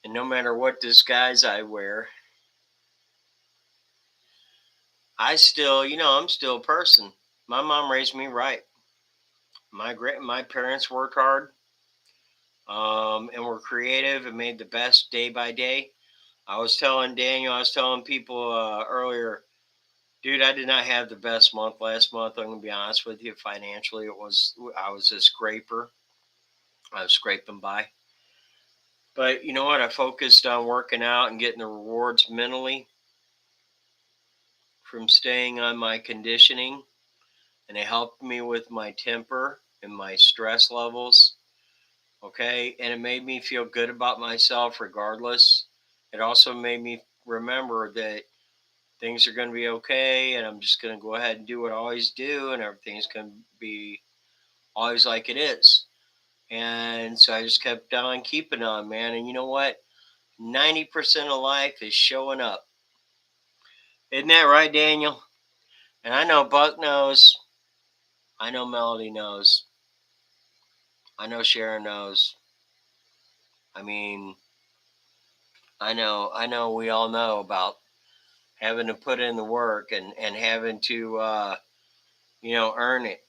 And no matter what disguise I wear, I'm still a person. My mom raised me right. My parents worked hard, and were creative and made the best day by day. I was telling people earlier, dude, I did not have the best month last month. I'm gonna be honest with you. Financially, I was a scraper. I was scraping by. But you know what? I focused on working out and getting the rewards mentally from staying on my conditioning, and it helped me with my temper and my stress levels. Okay, and it made me feel good about myself regardless. It also made me remember that things are going to be okay, and I'm just going to go ahead and do what I always do, and everything's going to be always like it is. And so I just kept on keeping on, man. And you know what? 90% of life is showing up. Isn't that right, Daniel? And I know Buck knows. I know Melody knows. I know Sharon knows. I mean, I know we all know about having to put in the work and having to, earn it.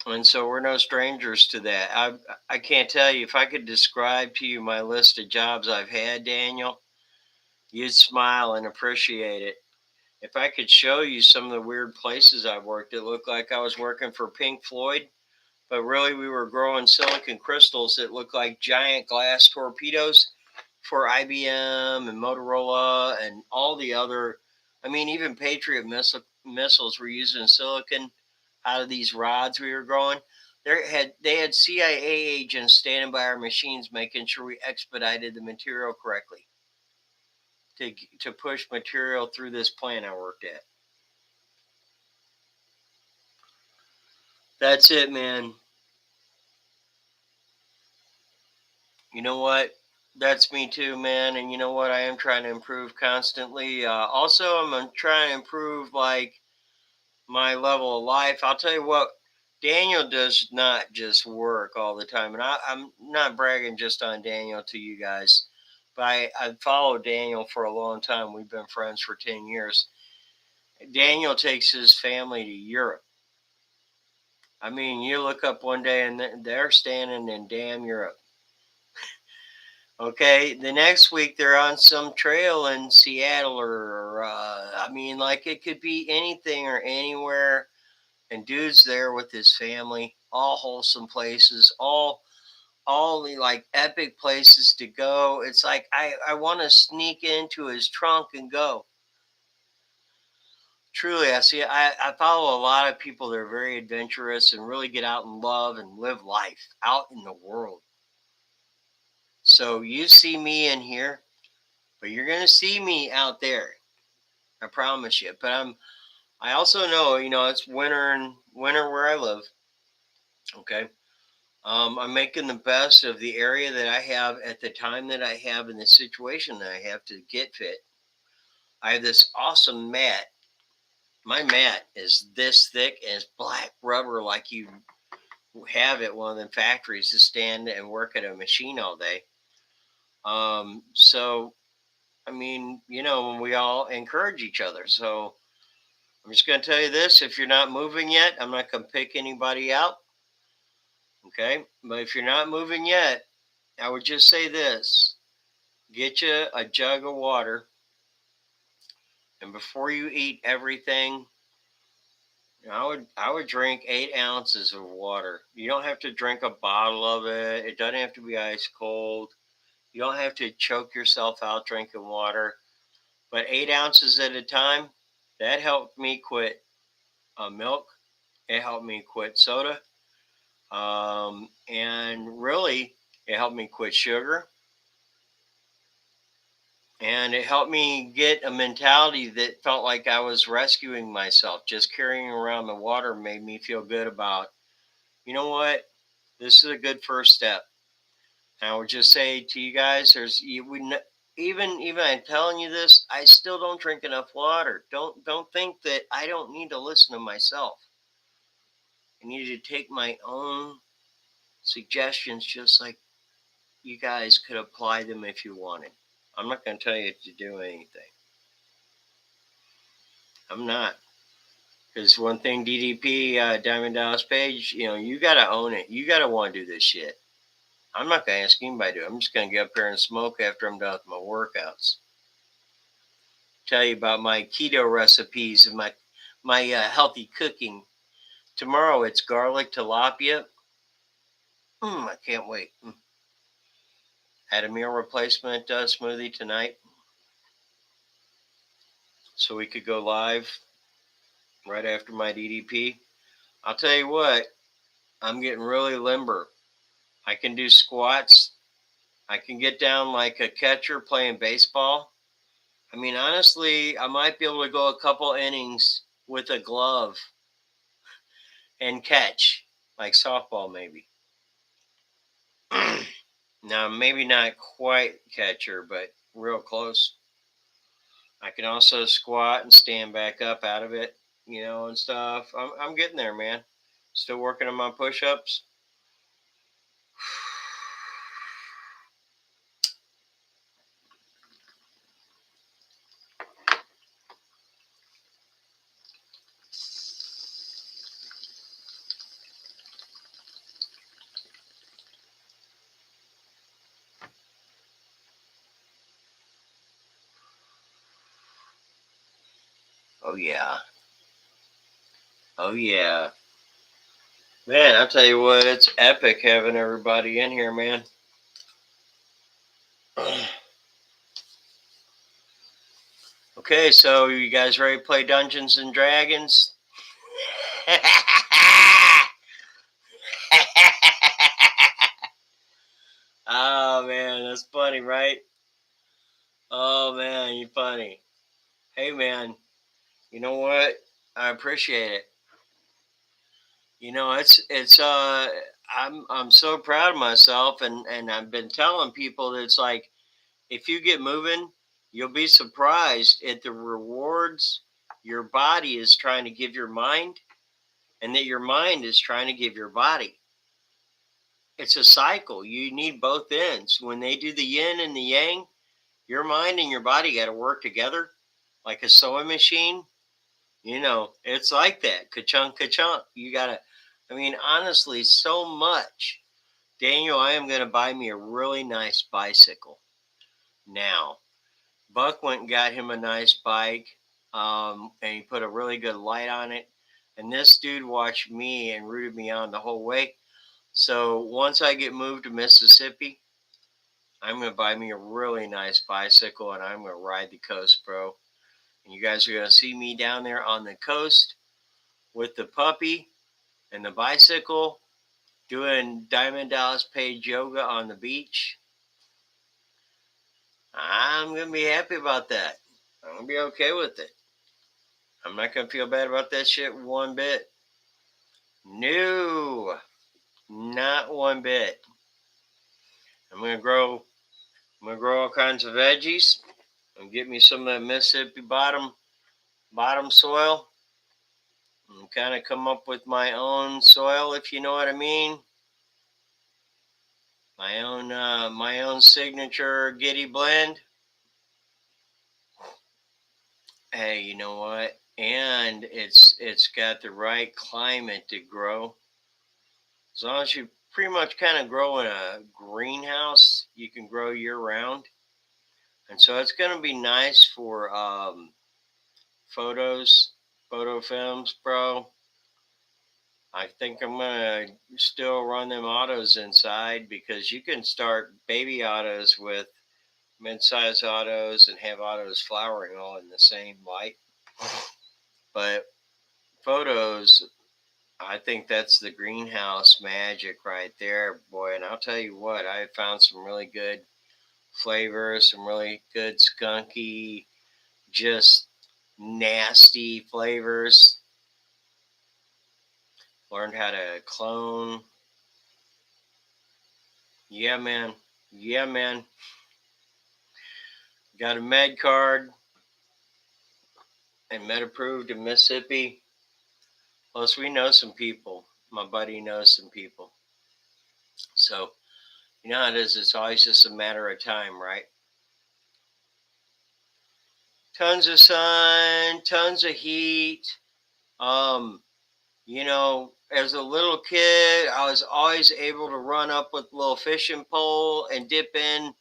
And so we're no strangers to that. I can't tell you, if I could describe to you my list of jobs I've had, Daniel, you'd smile and appreciate it. If I could show you some of the weird places I've worked, it looked like I was working for Pink Floyd, but really we were growing silicon crystals that looked like giant glass torpedoes for IBM and Motorola and all the other. I mean, even Patriot missiles were using silicon out of these rods we were growing. They had CIA agents standing by our machines, making sure we expedited the material correctly to push material through this plant I worked at. That's it, man. You know what? That's me too, man. And you know what? I am trying to improve constantly. Also, I'm trying to improve like my level of life. I'll tell you what, Daniel does not just work all the time. And I'm not bragging just on Daniel to you guys, but I've followed Daniel for a long time. We've been friends for 10 years. Daniel takes his family to Europe. I mean, you look up one day and they're standing in damn Europe. Okay, the next week they're on some trail in Seattle or I mean, like it could be anything or anywhere. And dude's there with his family, all wholesome places, all the like epic places to go. It's like I want to sneak into his trunk and go. Truly, I follow a lot of people that are very adventurous and really get out and love and live life out in the world. So you see me in here, but you're gonna see me out there. I promise you. But I also know, it's winter where I live. Okay. I'm making the best of the area that I have at the time that I have in the situation that I have to get fit. I have this awesome mat. My mat is this thick and it's black rubber like you have at one of the factories to stand and work at a machine all day. So, I mean, we all encourage each other. So I'm just going to tell you this. If you're not moving yet, I'm not going to pick anybody out. Okay. But if you're not moving yet, I would just say this: get you a jug of water, and before you eat everything, I would drink 8 ounces of water. You don't have to drink a bottle of it. It doesn't have to be ice cold. You don't have to choke yourself out drinking water. But 8 ounces at a time, that helped me quit milk. It helped me quit soda. And really, it helped me quit sugar. And it helped me get a mentality that felt like I was rescuing myself. Just carrying around the water made me feel good about, you know what, this is a good first step. And I would just say to you guys, even I'm telling you this, I still don't drink enough water. Don't think that I don't need to listen to myself. I need to take my own suggestions, just like you guys could apply them if you wanted. I'm not going to tell you to do anything. I'm not. Because one thing, DDP, Diamond Dallas Page, you got to own it. You got to want to do this shit. I'm not going to ask anybody to do it. I'm just going to get up there and smoke after I'm done with my workouts. Tell you about my keto recipes and my healthy cooking. Tomorrow it's garlic tilapia. I can't wait. Had a meal replacement smoothie tonight, so we could go live right after my DDP. I'll tell you what, I'm getting really limber. I can do squats. I can get down like a catcher playing baseball. I mean, honestly, I might be able to go a couple innings with a glove and catch, like softball, maybe. Now, maybe not quite catcher, but real close. I can also squat and stand back up out of it, and stuff. I'm getting there, man. Still working on my push-ups. Oh yeah. Oh yeah. Man, I'll tell you what, it's epic having everybody in here, man. Okay, so you guys ready to play Dungeons and Dragons? Oh man, that's funny, right? Oh man, you're funny. Hey man, you know what? I appreciate it. I'm so proud of myself, and I've been telling people that it's like if you get moving, you'll be surprised at the rewards your body is trying to give your mind, and that your mind is trying to give your body. It's a cycle. You need both ends. When they do the yin and the yang, your mind and your body got to work together like a sewing machine. It's like that. Ka-chunk, ka-chunk. You got to, I mean, honestly, so much. Daniel, I am going to buy me a really nice bicycle. Now, Buck went and got him a nice bike, and he put a really good light on it. And this dude watched me and rooted me on the whole way. So once I get moved to Mississippi, I'm going to buy me a really nice bicycle and I'm going to ride the coast, bro. And you guys are going to see me down there on the coast with the puppy and the bicycle doing Diamond Dallas Page yoga on the beach. I'm going to be happy about that. I'm going to be okay with it. I'm not going to feel bad about that shit one bit. No, not one bit. I'm going to grow all kinds of veggies and get me some of that Mississippi bottom soil and kind of come up with my own soil, if you know what I mean. My own signature Gitty blend. Hey, you know what? And it's got the right climate to grow. As long as you pretty much kind of grow in a greenhouse, you can grow year round. And so it's going to be nice for photo films, bro. I think I'm going to still run them autos inside because you can start baby autos with mid-size autos and have autos flowering all in the same light. But photos, I think that's the greenhouse magic right there, boy. And I'll tell you what, I found some really good flavors, some really good skunky, just nasty flavors. Learned how to clone. Yeah, man. Yeah, man. Got a med card and med approved in Mississippi. Plus, we know some people. My buddy knows some people. So, you know how it is. It's always just a matter of time, right? Tons of sun, tons of heat. Um, as a little kid, I was always able to run up with a little fishing pole and dip in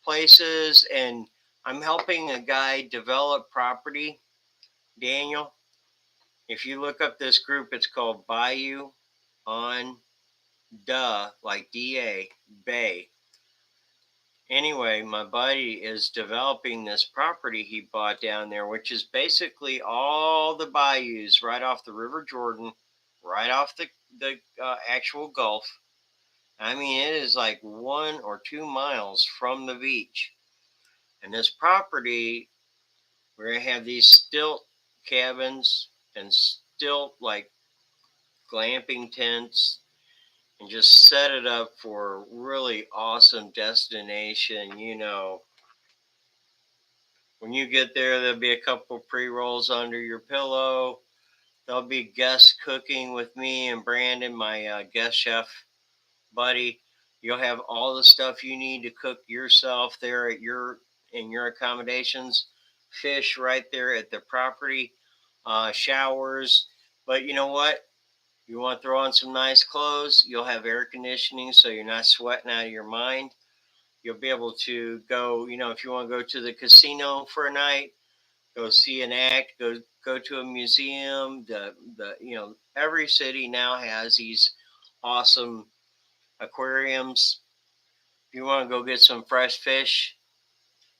places. And I'm helping a guy develop property, Daniel. If you look up this group, it's called Bayou on like DA, Bay. Anyway, my buddy is developing this property he bought down there, which is basically all the bayous right off the River Jordan, right off the actual Gulf. I mean, it is like 1 or 2 miles from the beach. And this property We're going to have these stilt cabins and stilt like glamping tents and just set it up for a really awesome destination. When you get there, there'll be a couple pre-rolls under your pillow. There'll be guest cooking with me and Brandon, my guest chef buddy. You'll have all the stuff you need to cook yourself there in your accommodations. Fish right there at the property, showers. But you know what? You want to throw on some nice clothes. You'll have air conditioning, so you're not sweating out of your mind. You'll be able to go. If you want to go to the casino for a night, go see an act, go to a museum. The every city now has these awesome aquariums. If you want to go get some fresh fish,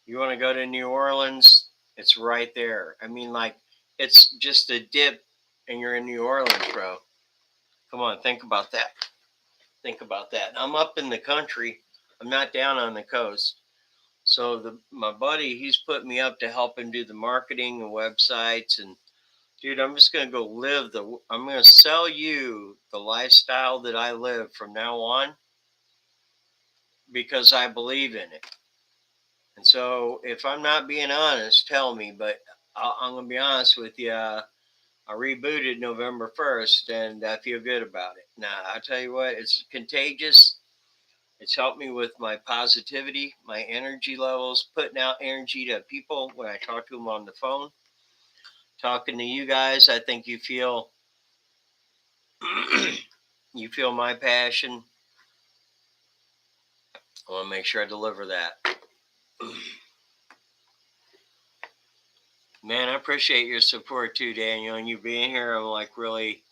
you want to go to New Orleans, it's right there. I mean, like, it's just a dip and you're in New Orleans, bro. Come on, think about that. Think about that. I'm up in the country. I'm not down on the coast. So my buddy, he's put me up to help him do the marketing and websites. And dude, I'm just gonna go live I'm gonna sell you the lifestyle that I live from now on because I believe in it. And so if I'm not being honest, tell me. But I'm gonna be honest with you. I rebooted November 1st, and I feel good about it. Now I tell you what, it's contagious. It's helped me with my positivity, my energy levels, putting out energy to people when I talk to them on the phone. Talking to you guys, I think you feel you feel my passion. I want to make sure I deliver that. Man, I appreciate your support too, Daniel, and you being here. I'm like really,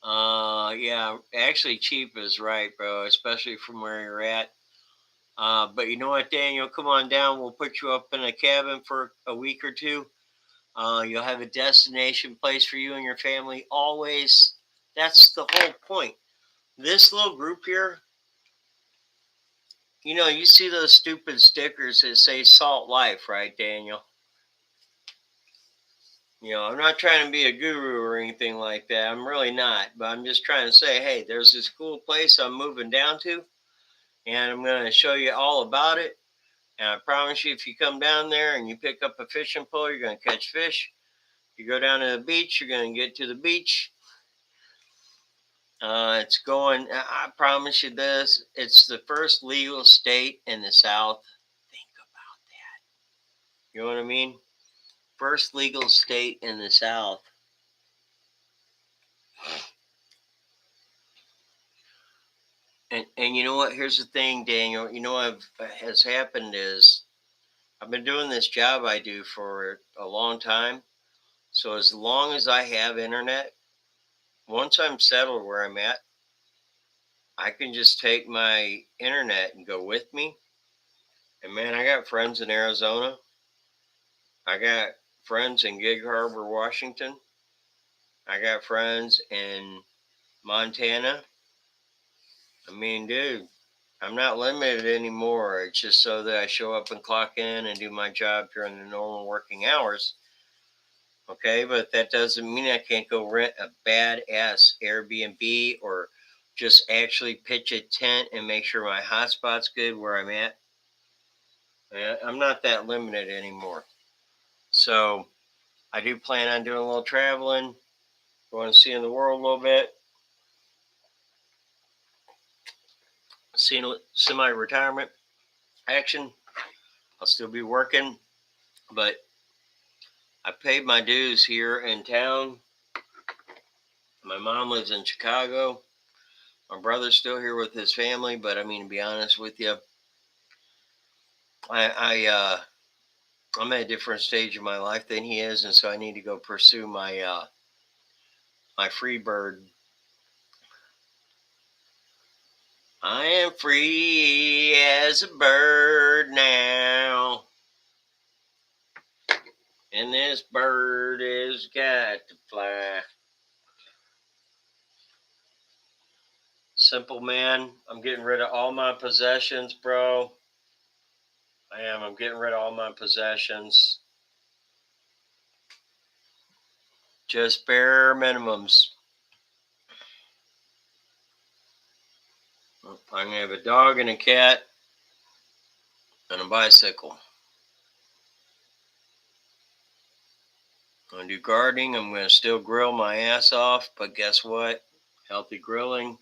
yeah, actually, cheap is right, bro, especially from where you're at. But you know what, Daniel? Come on down. We'll put you up in a cabin for a week or two. You'll have a destination place for you and your family always. That's the whole point. This little group here, you see those stupid stickers that say Salt Life, right, Daniel? I'm not trying to be a guru or anything like that. I'm really not. But I'm just trying to say, hey, there's this cool place I'm moving down to, and I'm going to show you all about it. And I promise you, if you come down there and you pick up a fishing pole, you're going to catch fish. If you go down to the beach, you're going to get to the beach. I promise you this, it's the first legal state in the South. Think about that. You know what I mean? First legal state in the South. And you know what? Here's the thing, Daniel. You know what has happened is I've been doing this job I do for a long time. So as long as I have internet, once I'm settled where I'm at, I can just take my internet and go with me. And man, I got friends in Arizona. I got friends in Gig Harbor, Washington. I got friends in Montana. I mean, dude, I'm not limited anymore. It's just so that I show up and clock in and do my job during the normal working hours. Okay, but that doesn't mean I can't go rent a badass Airbnb or just actually pitch a tent and make sure my hotspot's good where I'm at. I'm not that limited anymore. So I do plan on doing a little traveling, going to see the world a little bit, seeing semi-retirement action. I'll still be working, but I paid my dues here in town. My mom lives in Chicago. My brother's still here with his family, but I mean, to be honest with you, I'm at a different stage of my life than he is, and so I need to go pursue my free bird. I am free as a bird now, and this bird has got to fly. Simple man, I'm getting rid of all my possessions, bro. I am. I'm getting rid of all my possessions. Just bare minimums. I'm going to have a dog and a cat and a bicycle. I'm going to do gardening. I'm going to still grill my ass off, but guess what? Healthy grilling.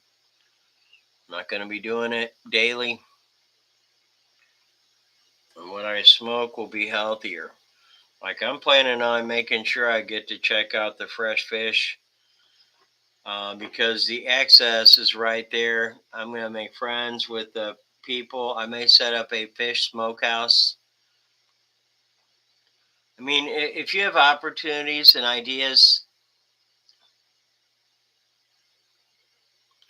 I'm not going to be doing it daily. And what I smoke will be healthier. Like I'm planning on making sure I get to check out the fresh fish because the access is right there. I'm going to make friends with the people. I may set up a fish smokehouse. I mean, if you have opportunities and ideas,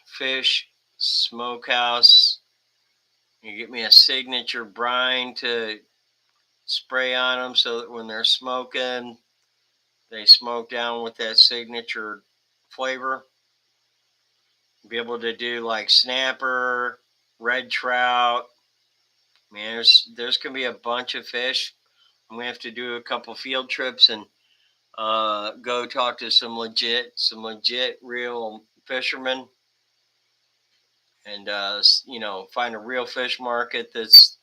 fish smokehouse, you get me a signature brine to spray on them so that when they're smoking, they smoke down with that signature flavor. Be able to do like snapper, red trout. Man, there's gonna be a bunch of fish. I'm gonna have to do a couple field trips and go talk to some legit real fishermen, and find a real fish market that's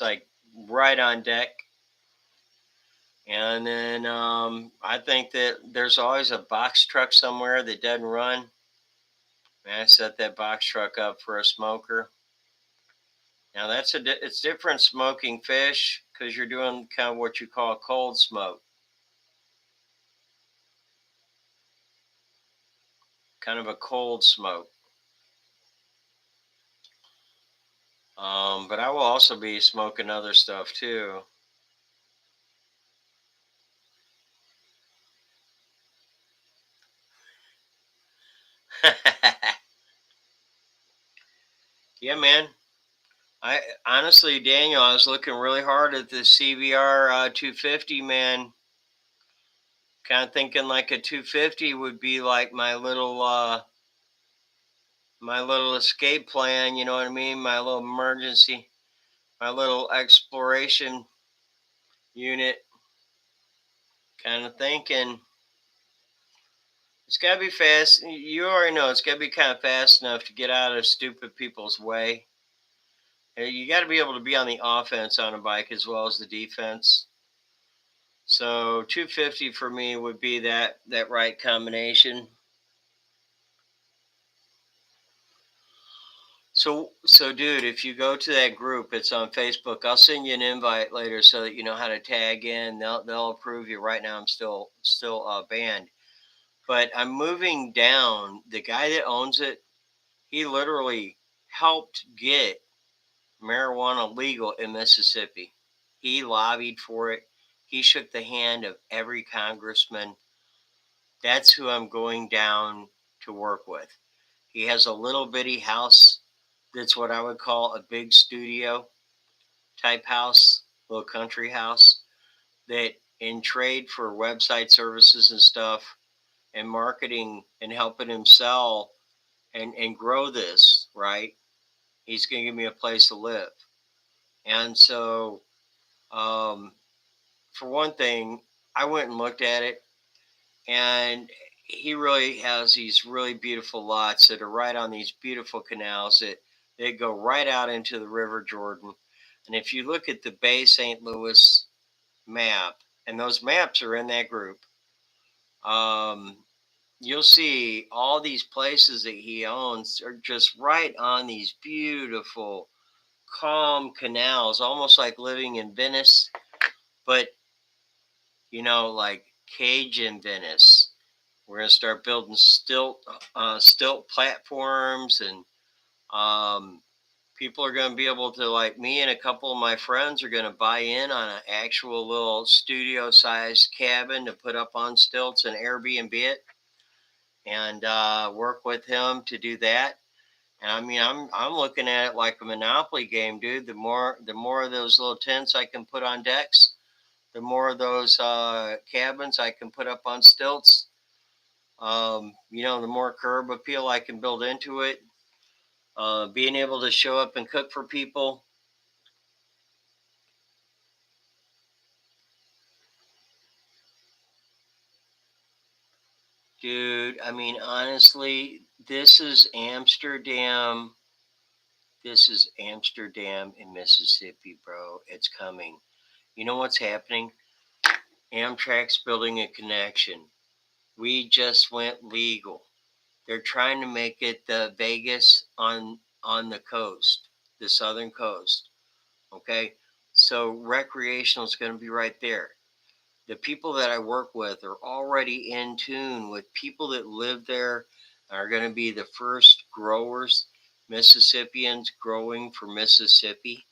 like right on deck. And then I think that there's always a box truck somewhere that doesn't run. Man, I set that box truck up for a smoker. Now it's different smoking fish because you're doing kind of what you call cold smoke, kind of a cold smoke. But I will also be smoking other stuff too. Yeah, man. I honestly, Daniel, I was looking really hard at the CBR 250, man. Kind of thinking like a 250 would be like my little escape plan. You know what I mean? My little emergency, my little exploration unit. Kind of thinking it's got to be fast. You already know it's got to be kind of fast enough to get out of stupid people's way. You got to be able to be on the offense on a bike as well as the defense. So 250 for me would be that right combination. So dude, if you go to that group, it's on Facebook. I'll send you an invite later so that you know how to tag in. They'll approve you. Right now, I'm still banned, but I'm moving down. The guy that owns it, he literally helped get marijuana legal in Mississippi. He lobbied for it. He shook the hand of every congressman. That's who I'm going down to work with. He has a little bitty house that's what I would call a big studio type house, little country house, that in trade for website services and stuff and marketing and helping him sell and grow this, right? He's going to give me a place to live. And so, um, for one thing, I went and looked at it, and he really has these really beautiful lots that are right on these beautiful canals that they go right out into the River Jordan. And if you look at the Bay St. Louis map, and those maps are in that group, um, you'll see all these places that he owns are just right on these beautiful, calm canals, almost like living in Venice, but like Cajun Venice. We're going to start building stilt platforms, and people are going to be able to, like me and a couple of my friends, are going to buy in on an actual little studio-sized cabin to put up on stilts and Airbnb it, and work with him to do that. And I mean, I'm looking at it like a Monopoly game, dude. The more of those little tents I can put on decks, the more of those cabins I can put up on stilts. The more curb appeal I can build into it. Being able to show up and cook for people. Dude, I mean, honestly, this is Amsterdam. This is Amsterdam in Mississippi, bro. It's coming. You know what's happening? Amtrak's building a connection. We just went legal. They're trying to make it the Vegas on the coast, the southern coast. Okay? So recreational is going to be right there. The people that I work with are already in tune with people that live there, are going to be the first growers, Mississippians growing for Mississippi,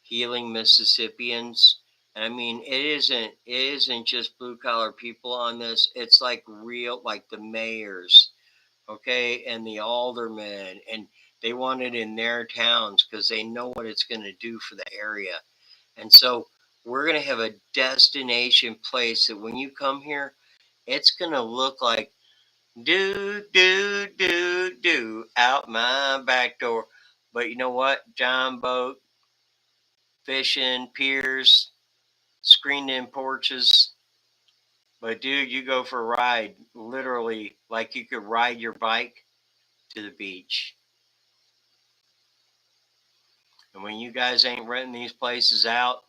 healing Mississippians. I mean, it isn't just blue collar people on this. It's like real, like the mayors, okay, and the aldermen, and they want it in their towns because they know what it's going to do for the area. And so we're going to have a destination place that when you come here, it's going to look like do out my back door. But you know what? John boat, fishing, piers, screened in porches. But dude, you go for a ride, literally, like you could ride your bike to the beach. And when you guys ain't renting these places out,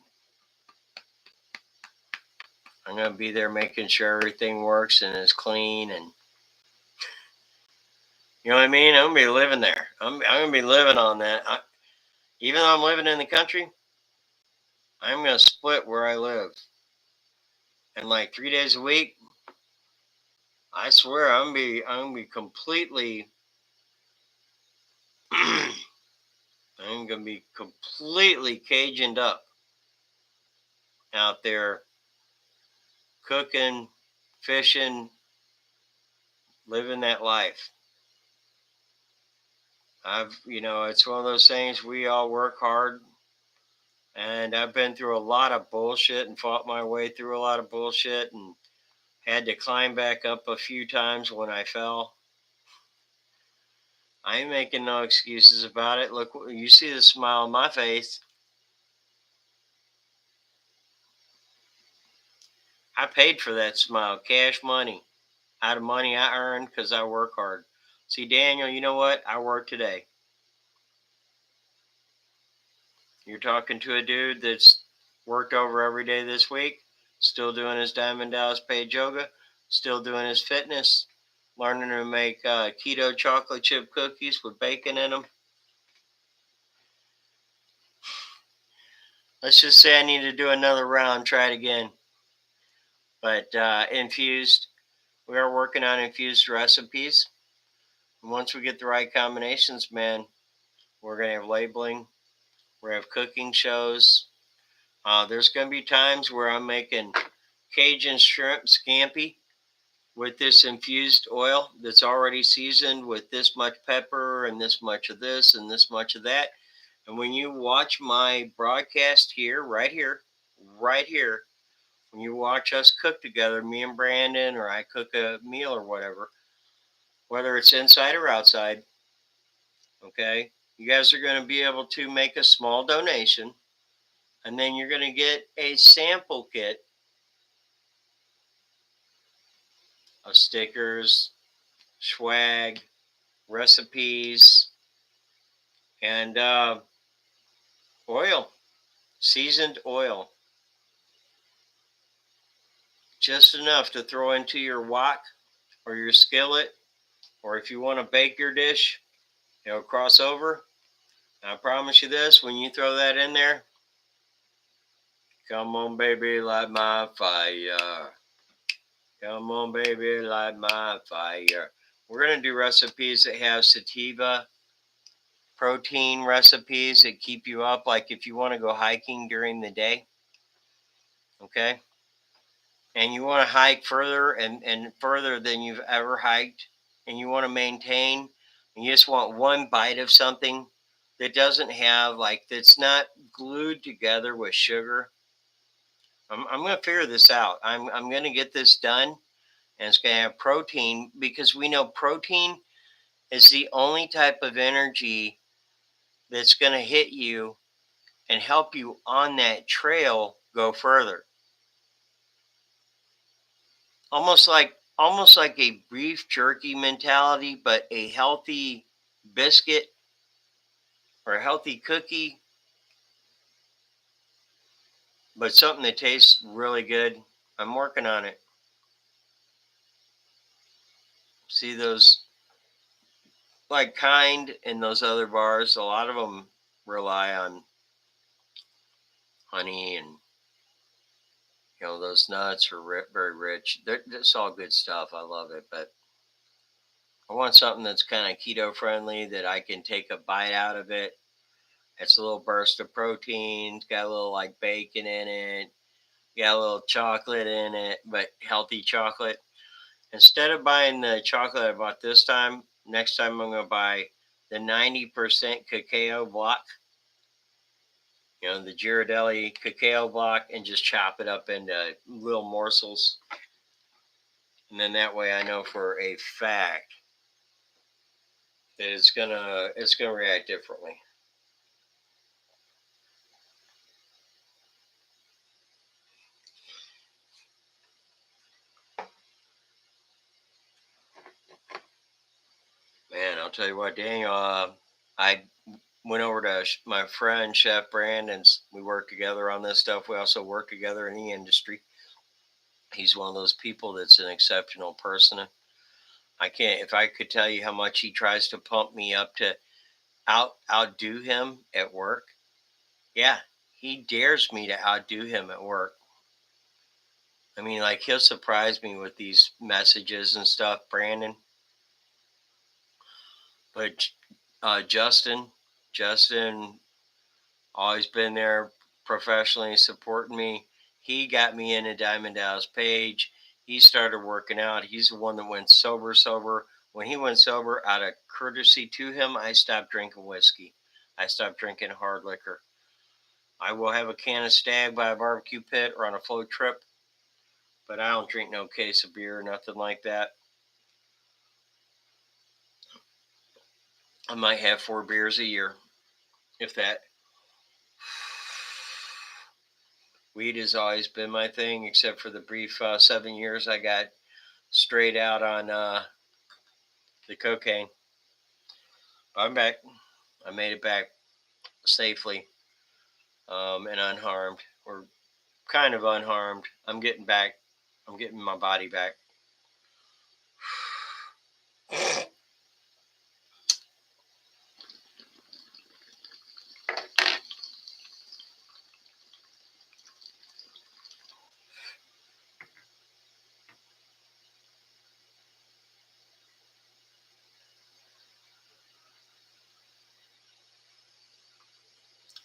I'm going to be there making sure everything works and is clean. And you know what I mean? I'm going to be living there. I'm going to be living on that. Even though I'm living in the country, I'm going to split where I live. And like 3 days a week, I swear I'm going to be completely, I'm going to be completely caged up out there cooking, fishing, living that life. It's one of those things we all work hard. And I've been through a lot of bullshit and fought my way through a lot of bullshit and had to climb back up a few times when I fell. I ain't making no excuses about it. Look, you see the smile on my face. I paid for that smile, cash money, out of money I earned because I work hard. See, Daniel, you know what? I work today. You're talking to a dude that's worked over every day this week, still doing his Diamond Dallas Page yoga, still doing his fitness, learning to make keto chocolate chip cookies with bacon in them. Let's just say I need to do another round, try it again. But infused, we are working on infused recipes. And once we get the right combinations, man, we're going to have labeling. We're going to have cooking shows. There's going to be times where I'm making Cajun shrimp scampi with this infused oil that's already seasoned with this much pepper and this much of this and this much of that. And when you watch my broadcast here, right here, when you watch us cook together, me and Brandon, or I cook a meal or whatever, whether it's inside or outside, okay, you guys are going to be able to make a small donation, and then you're going to get a sample kit of stickers, swag, recipes, and oil, seasoned oil. Just enough to throw into your wok or your skillet, or if you want to bake your dish, it'll cross over. And I promise you this, when you throw that in there, come on, baby, light my fire. Come on, baby, light my fire. We're going to do recipes that have sativa protein recipes that keep you up, like if you want to go hiking during the day, okay? And you want to hike further and further than you've ever hiked, and you want to maintain, and you just want one bite of something that doesn't have, like, that's not glued together with sugar. I'm going to figure this out. I'm going to get this done, and it's going to have protein, because we know protein is the only type of energy that's going to hit you and help you on that trail go further. Almost like almost like a beef jerky mentality, but a healthy biscuit or a healthy cookie, but something that tastes really good. I'm working on it. See those, like Kind and those other bars, a lot of them rely on honey and those nuts are very rich. That's all good stuff. I love it, but I want something that's kind of keto friendly that I can take a bite out of it. It's a little burst of protein. It's got a little like bacon in it. Got a little chocolate in it, but healthy chocolate. Instead of buying the chocolate I bought this time, next time I'm going to buy the 90% cacao block, the Ghirardelli cacao block, and just chop it up into little morsels. And then that way I know for a fact that it's gonna react differently. Man, I'll tell you what, Daniel. I went over to my friend Chef Brandon's. We work together on this stuff. We also work together in the industry. He's one of those people that's an exceptional person. I can't. If I could tell you how much he tries to pump me up to outdo him at work. Yeah, he dares me to outdo him at work. I mean, like he'll surprise me with these messages and stuff, Brandon. But Justin, always been there professionally supporting me. He got me into Diamond Dallas Page. He started working out. He's the one that went sober. When he went sober, out of courtesy to him, I stopped drinking whiskey. I stopped drinking hard liquor. I will have a can of Stag by a barbecue pit or on a float trip, but I don't drink no case of beer or nothing like that. I might have 4 beers a year, if that. Weed has always been my thing, except for the brief 7 years I got straight out on the cocaine. I'm back. I made it back safely and unharmed, or kind of unharmed. I'm getting back. I'm getting my body back.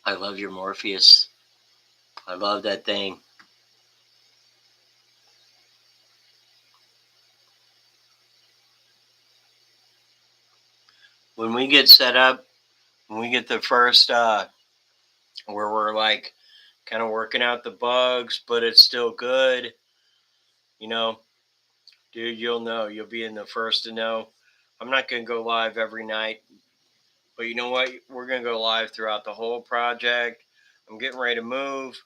I love your Morpheus. I love that thing. When we get set up, when we get the first, where we're like kind of working out the bugs, but it's still good, you know, dude, you'll know. You'll be in the first to know. I'm not going to go live every night, but you know what? We're going to go live throughout the whole project. I'm getting ready to move.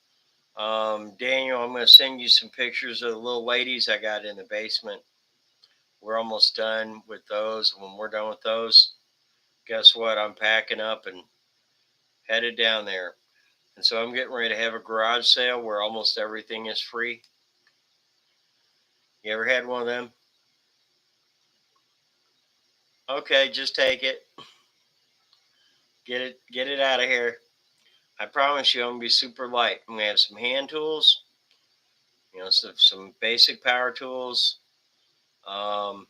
Daniel, I'm going to send you some pictures of the little ladies I got in the basement. We're almost done with those. When we're done with those, guess what? I'm packing up and headed down there. And so I'm getting ready to have a garage sale where almost everything is free. You ever had one of them? Okay, just take it. Get it out of here. I promise you I'm gonna be super light. I'm gonna have some hand tools, some basic power tools. Um,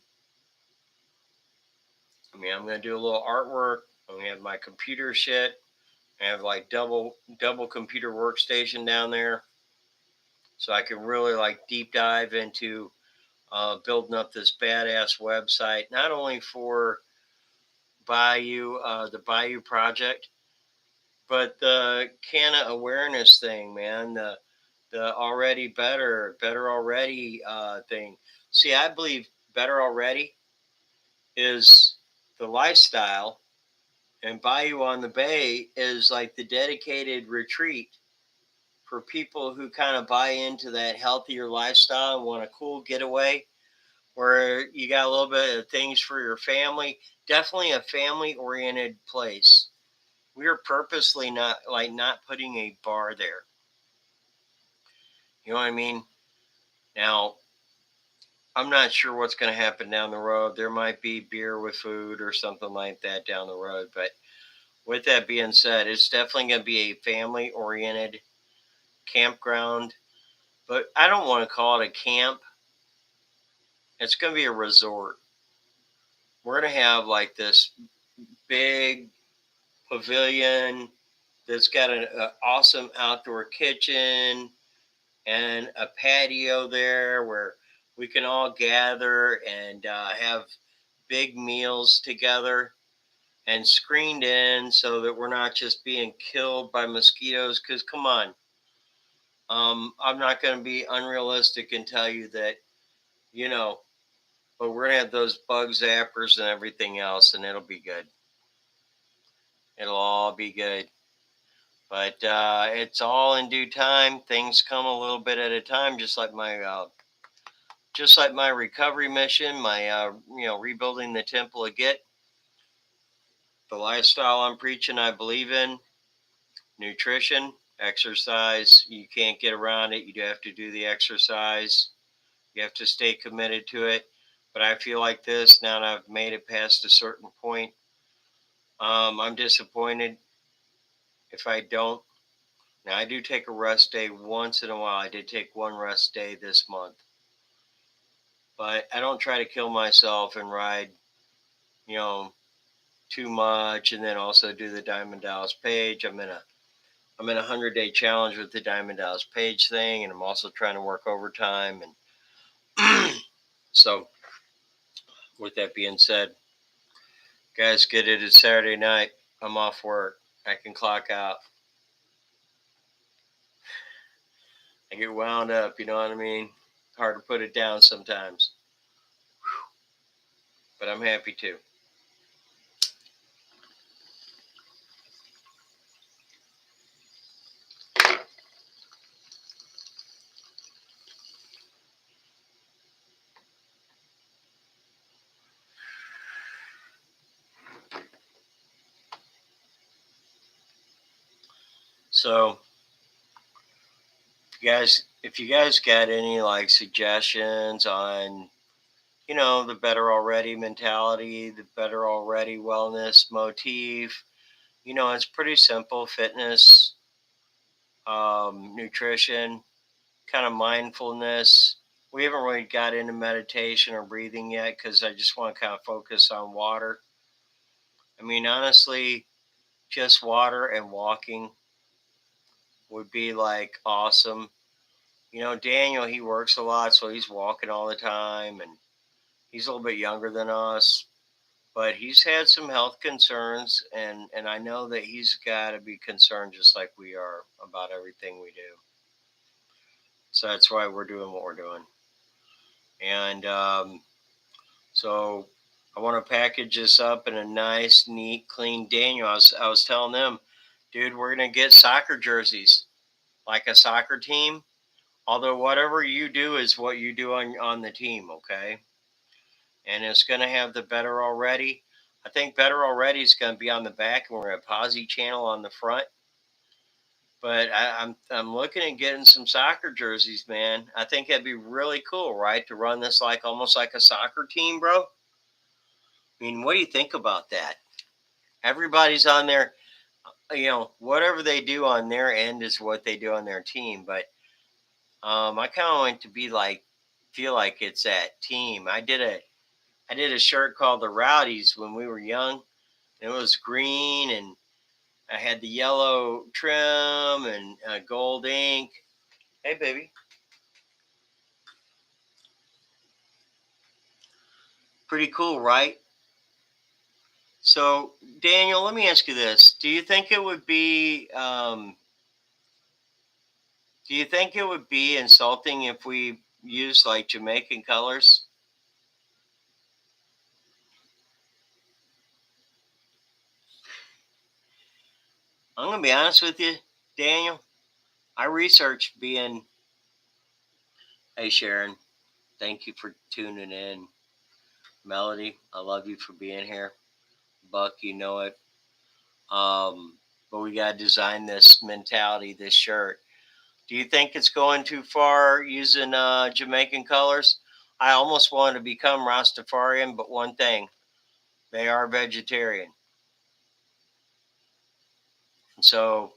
I'm gonna do a little artwork. I'm gonna have my computer shit. I have like double computer workstation down there, so I can really like deep dive into building up this badass website, not only for the Bayou project, but the Canna awareness thing, man. The already better already thing. See, I believe better already is the lifestyle, and Bayou on the Bay is like the dedicated retreat for people who kind of buy into that healthier lifestyle and want a cool getaway. where you got a little bit of things for your family. Definitely a family-oriented place. We are purposely not putting a bar there. You know what I mean? Now, I'm not sure what's going to happen down the road. There might be beer with food or something like that down the road. But with that being said, it's definitely going to be a family oriented campground. But I don't want to call it a camp. It's going to be a resort. We're going to have like this big pavilion that's got an awesome outdoor kitchen and a patio there where we can all gather and have big meals together and screened in so that we're not just being killed by mosquitoes. Because, come on, I'm not going to be unrealistic and tell you that, you know, but we're going to have those bug zappers and everything else, and it'll be good. It'll all be good. But it's all in due time. Things come a little bit at a time, just like my recovery mission, my rebuilding the temple of Git, the lifestyle I'm preaching, I believe in, nutrition, exercise. You can't get around it. You have to do the exercise. You have to stay committed to it. But I feel like this now that I've made it past a certain point. I'm disappointed if I don't. Now I do take a rest day once in a while. I did take one rest day this month, but I don't try to kill myself and ride, you know, too much, and then also do the Diamond Dallas Page. I'm in a 100-day challenge with the Diamond Dallas Page thing, and I'm also trying to work overtime. And so, with that being said, guys, get it. It's Saturday night. I'm off work. I can clock out. I get wound up. You know what I mean? Hard to put it down sometimes, but I'm happy to. So, if you guys got any like suggestions on, the better already mentality, the better already wellness motif, it's pretty simple: fitness, nutrition, kind of mindfulness. We haven't really got into meditation or breathing yet because I just want to kind of focus on water. I mean, honestly, just water and walking would be like awesome. Daniel, he works a lot, so he's walking all the time, and he's a little bit younger than us, but he's had some health concerns, and I know that he's got to be concerned just like we are about everything we do. So that's why we're doing what we're doing. And so I want to package this up in a nice, neat, clean Daniel. I was telling them, dude, we're gonna get soccer jerseys like a soccer team. Although whatever you do is what you do on the team, okay? And it's gonna have the better already. I think better already is gonna be on the back, and we're gonna Posse channel on the front. But I'm looking at getting some soccer jerseys, man. I think that'd be really cool, right? To run this like almost like a soccer team, bro. I mean, what do you think about that? Everybody's on there, whatever they do on their end is what they do on their team. But I kind of want to be like, feel like it's that team. I did a shirt called the Rowdies when we were young. It was green, and I had the yellow trim and gold ink. Hey, baby. Pretty cool, right? So, Daniel, let me ask you this: Do you think it would be insulting if we used like Jamaican colors? I'm gonna be honest with you, Daniel. I researched being, hey Sharon. Thank you for tuning in. Melody, I love you for being here. Buck, you know it. But we got to design this mentality, this shirt. Do you think it's going too far using Jamaican colors? I almost want to become Rastafarian, but one thing, they are vegetarian. So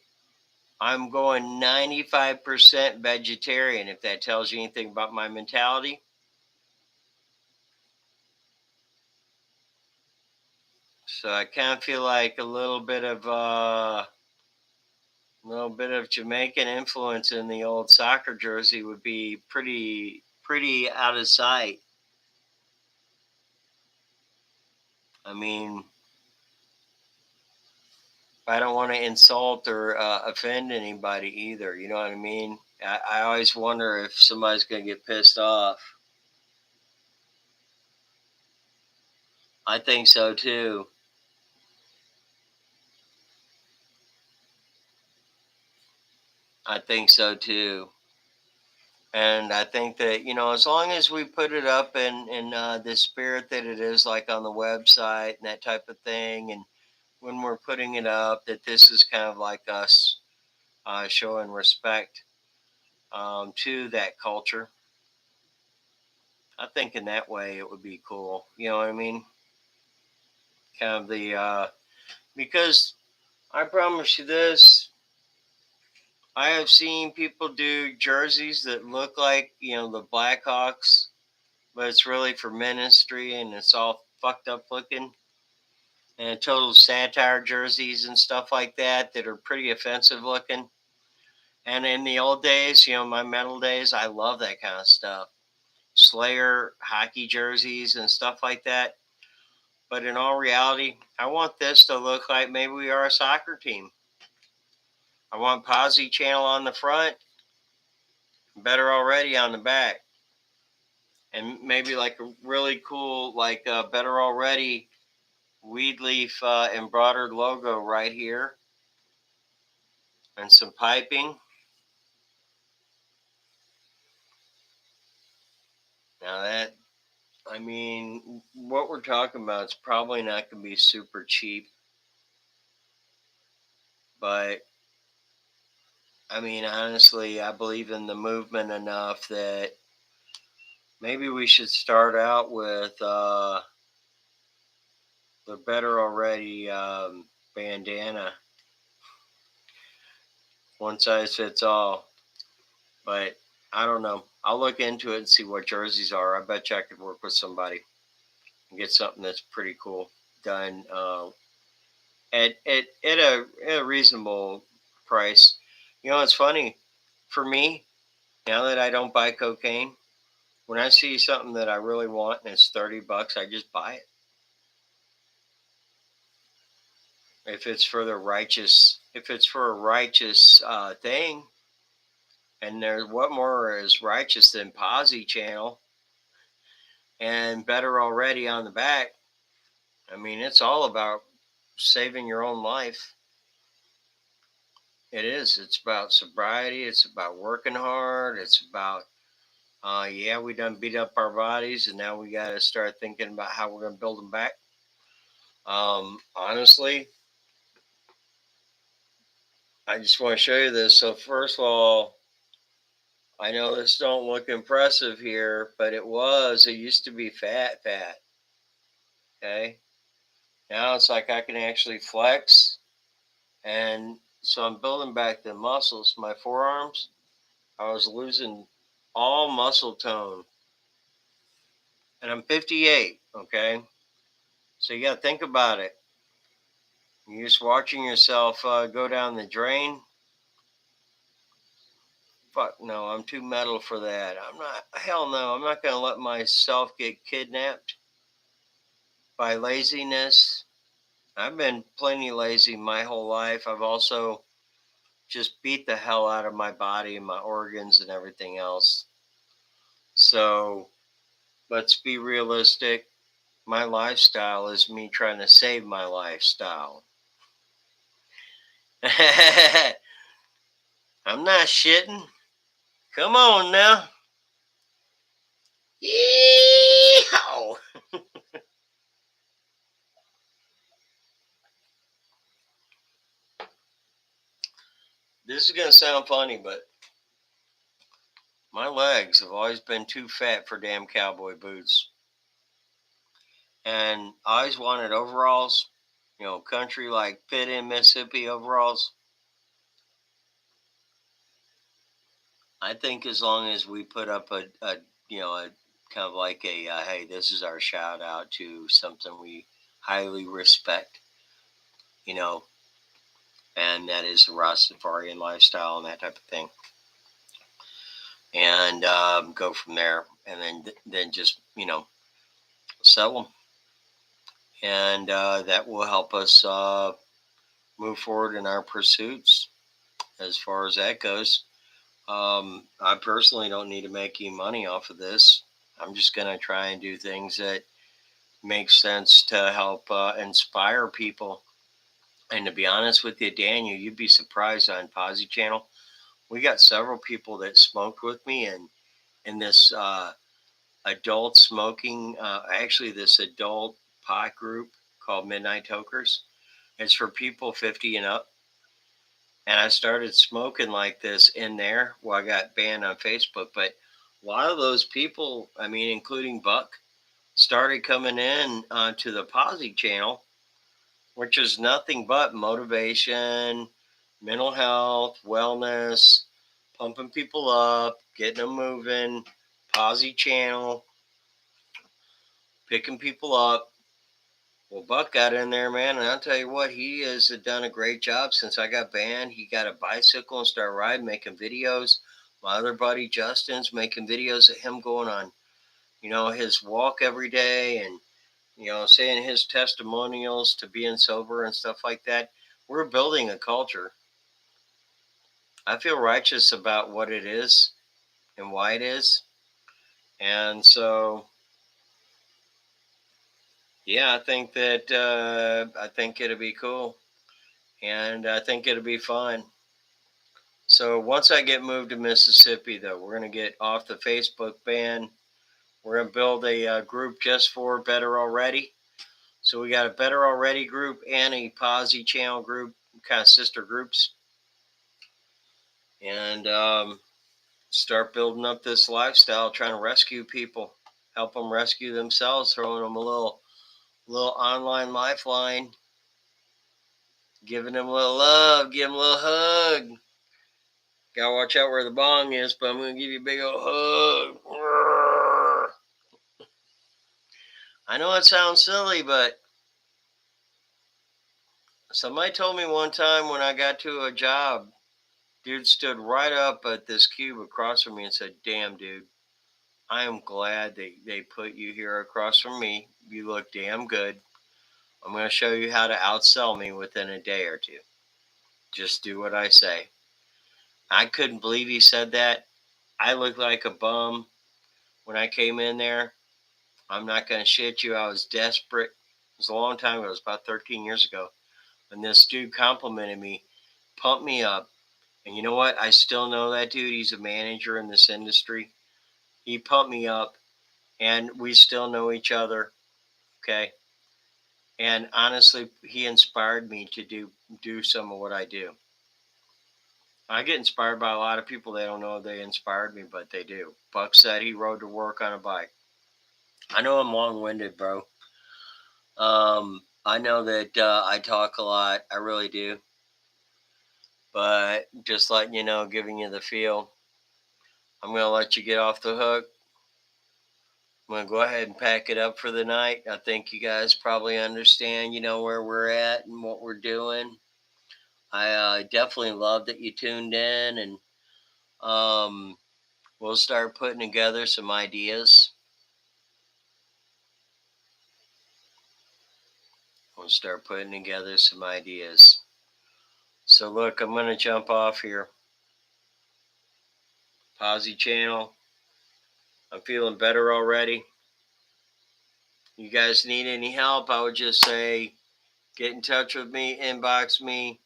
I'm going 95% vegetarian, if that tells you anything about my mentality. So I kind of feel like a little bit of Jamaican influence in the old soccer jersey would be pretty out of sight. I mean, I don't want to insult or offend anybody either. You know what I mean? I always wonder if somebody's going to get pissed off. I think so too. I think so too. And I think that, as long as we put it up in the spirit that it is, like on the website and that type of thing, and when we're putting it up, that this is kind of like us showing respect to that culture. I think in that way it would be cool. You know what I mean? Kind of because I promise you this, I have seen people do jerseys that look like, the Blackhawks, but it's really for ministry and it's all fucked up looking. And total satire jerseys and stuff like that are pretty offensive looking. And in the old days, my metal days, I love that kind of stuff. Slayer hockey jerseys and stuff like that. But in all reality, I want this to look like maybe we are a soccer team. I want Posy Channel on the front, Better Already on the back, and maybe like a really cool, like Better Already weed leaf embroidered logo right here, and some piping. Now that, I mean, what we're talking about is probably not going to be super cheap, but I mean, honestly, I believe in the movement enough that maybe we should start out with the Better Already bandana. One size fits all. But I don't know. I'll look into it and see what jerseys are. I bet you I could work with somebody and get something that's pretty cool done at a reasonable price. It's funny for me now that I don't buy cocaine. When I see something that I really want and it's $30, I just buy it. If it's for a righteous thing, and there's what more is righteous than Posy Channel and Better Already on the back. I mean, it's all about saving your own life. It is. It's about sobriety. It's about working hard. It's about, yeah, we done beat up our bodies, and now we got to start thinking about how we're going to build them back. Honestly, I just want to show you this. So first of all, I know this don't look impressive here, but it used to be fat. Okay. Now it's like I can actually flex. And so I'm building back the muscles. My forearms, I was losing all muscle tone. And I'm 58. Okay. So you got to think about it. You're just watching yourself go down the drain. Fuck no, I'm too metal for that. Hell no, I'm not going to let myself get kidnapped by laziness. I've been plenty lazy my whole life. I've also just beat the hell out of my body and my organs and everything else. So let's be realistic. My lifestyle is me trying to save my lifestyle. I'm not shitting. Come on now. Yeehaw! This is going to sound funny, but my legs have always been too fat for damn cowboy boots. And I always wanted overalls, country like fit in Mississippi overalls. I think as long as we put up a kind of like hey, this is our shout out to something we highly respect, you know, and that is the Rastafarian lifestyle and that type of thing. And go from there, and then just sell them, and that will help us move forward in our pursuits as far as that goes. I personally don't need to make any money off of this. I'm just going to try and do things that make sense to help inspire people. And to be honest with you, Daniel, you'd be surprised on Posse Channel. We got several people that smoked with me, and in this adult smoking, actually this adult pot group called Midnight Tokers. It's for people 50 and up. And I started smoking like this in there. Well, I got banned on Facebook, but a lot of those people, I mean, including Buck, started coming in to the Posse channel, which is nothing but motivation, mental health, wellness, pumping people up, getting them moving, Posse channel, picking people up. Well, Buck got in there, man, and I'll tell you what, he has done a great job since I got banned. He got a bicycle and started riding, making videos. My other buddy Justin's making videos of him going on, his walk every day, and saying his testimonials to being sober and stuff like that. We're building a culture. I feel righteous about what it is and why it is, and so yeah, I think it'll be cool, and I think it'll be fun. So once I get moved to Mississippi, though, we're going to get off the Facebook ban. We're going to build a group just for Better Already. So we got a Better Already group and a Posse channel group, kind of sister groups, and start building up this lifestyle, trying to rescue people, help them rescue themselves, throwing them a little online lifeline, giving them a little love, give them a little hug. Gotta watch out where the bong is, but I'm gonna give you a big old hug. I know it sounds silly, but somebody told me one time when I got to a job, dude stood right up at this cube across from me and said, "Damn, dude, I am glad they put you here across from me. You look damn good. I'm going to show you how to outsell me within a day or two. Just do what I say." I couldn't believe he said that. I looked like a bum when I came in there. I'm not going to shit you. I was desperate. It was a long time ago. It was about 13 years ago. And this dude complimented me, pumped me up. And you know what? I still know that dude. He's a manager in this industry. He pumped me up, and we still know each other. Okay. And honestly, he inspired me to do some of what I do. I get inspired by a lot of people. They don't know they inspired me, but they do. Buck said he rode to work on a bike. I know I'm long-winded, bro. I know that I talk a lot. I really do. But just letting you know, giving you the feel. I'm going to let you get off the hook. I'm going to go ahead and pack it up for the night. I think you guys probably understand, where we're at and what we're doing. I definitely love that you tuned in, and we'll start putting together some ideas. We'll start putting together some ideas. So look, I'm going to jump off here. Posse channel. I'm feeling better already. You guys need any help, I would just say get in touch with me, inbox me.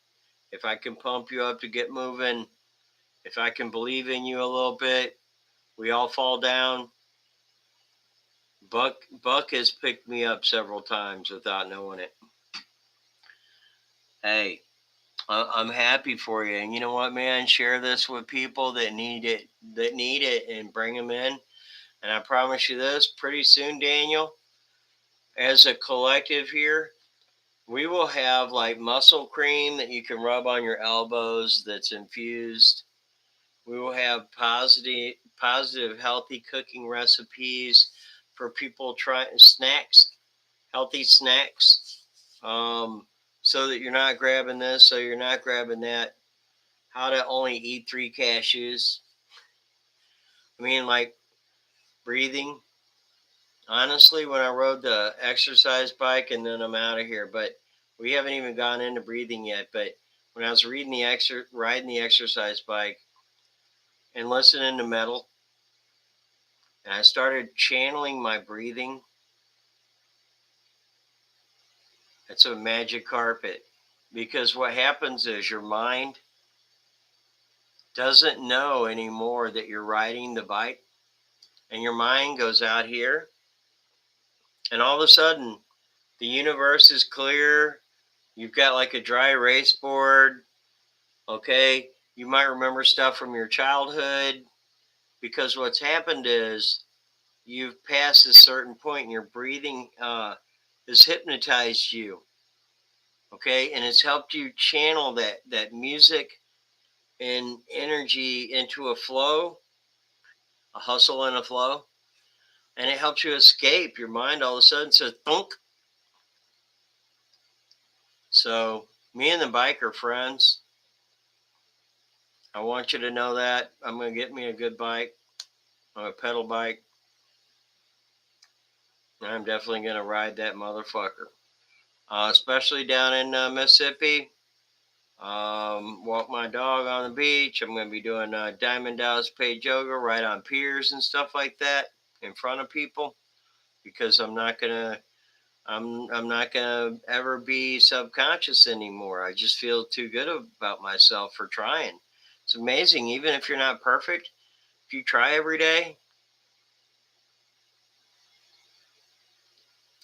If I can pump you up to get moving, if I can believe in you a little bit, we all fall down. Buck has picked me up several times without knowing it. Hey, I'm happy for you, and you know what, man? Share this with people that need it, and bring them in. And I promise you this: pretty soon, Daniel, as a collective here, we will have like muscle cream that you can rub on your elbows that's infused. We will have positive, healthy cooking recipes for people trying snacks, healthy snacks, so that you're not grabbing this, so you're not grabbing that. How to only eat 3 cashews. I mean, like breathing. Honestly, when I rode the exercise bike, and then I'm out of here, but we haven't even gone into breathing yet. But when I was riding the exercise bike and listening to metal, and I started channeling my breathing, it's a magic carpet. Because what happens is your mind doesn't know anymore that you're riding the bike, and your mind goes out here, and all of a sudden, the universe is clear. You've got like a dry erase board. Okay. You might remember stuff from your childhood, because what's happened is you've passed a certain point and your breathing has hypnotized you. Okay. And it's helped you channel that music and energy into a flow, a hustle and a flow. And it helps you escape. Your mind all of a sudden says, thunk. So, me and the bike are friends. I want you to know that. I'm going to get me a good bike, a pedal bike. I'm definitely going to ride that motherfucker, especially down in Mississippi. Walk my dog on the beach. I'm going to be doing Diamond Dallas Page yoga right on piers and stuff like that in front of people, because I'm not gonna ever be subconscious anymore. I just feel too good about myself for trying. It's amazing, even if you're not perfect, if you try every day.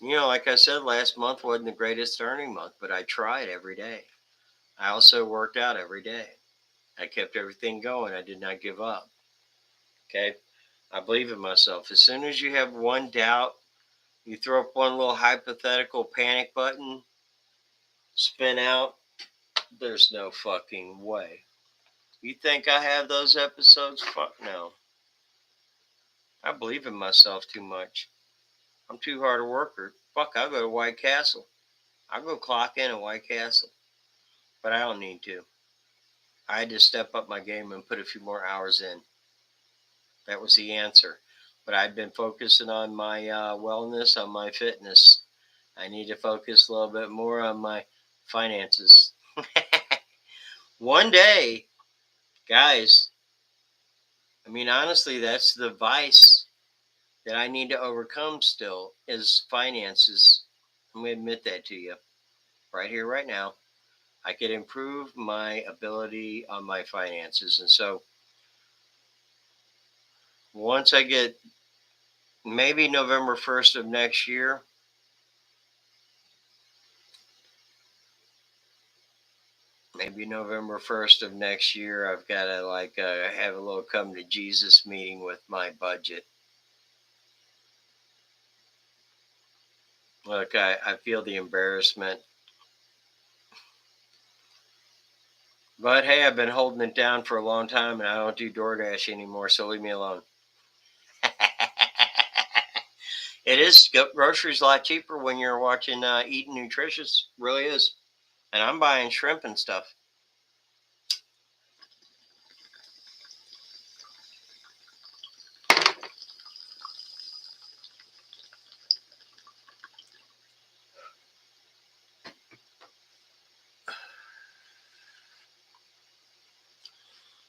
Like I said, last month wasn't the greatest earning month, but I tried every day. I also worked out every day. I kept everything going. I did not give up. Okay. I believe in myself. As soon as you have one doubt, you throw up one little hypothetical panic button, spin out, there's no fucking way. You think I have those episodes? Fuck no. I believe in myself too much. I'm too hard a worker. Fuck, I'll go to White Castle. I'll go clock in at White Castle. But I don't need to. I had to step up my game and put a few more hours in. That was the answer. But I've been focusing on my wellness, on my fitness. I need to focus a little bit more on my finances. One day, guys, I mean, honestly, that's the vice that I need to overcome still, is finances. I'm going to admit that to you right here, right now. I could improve my ability on my finances. And so once I get maybe November 1st of next year, I've got to have a little come to Jesus meeting with my budget. Look, I feel the embarrassment. But hey, I've been holding it down for a long time, and I don't do DoorDash anymore, so leave me alone. It is, groceries a lot cheaper when you're watching Eating Nutritious. Really is. And I'm buying shrimp and stuff.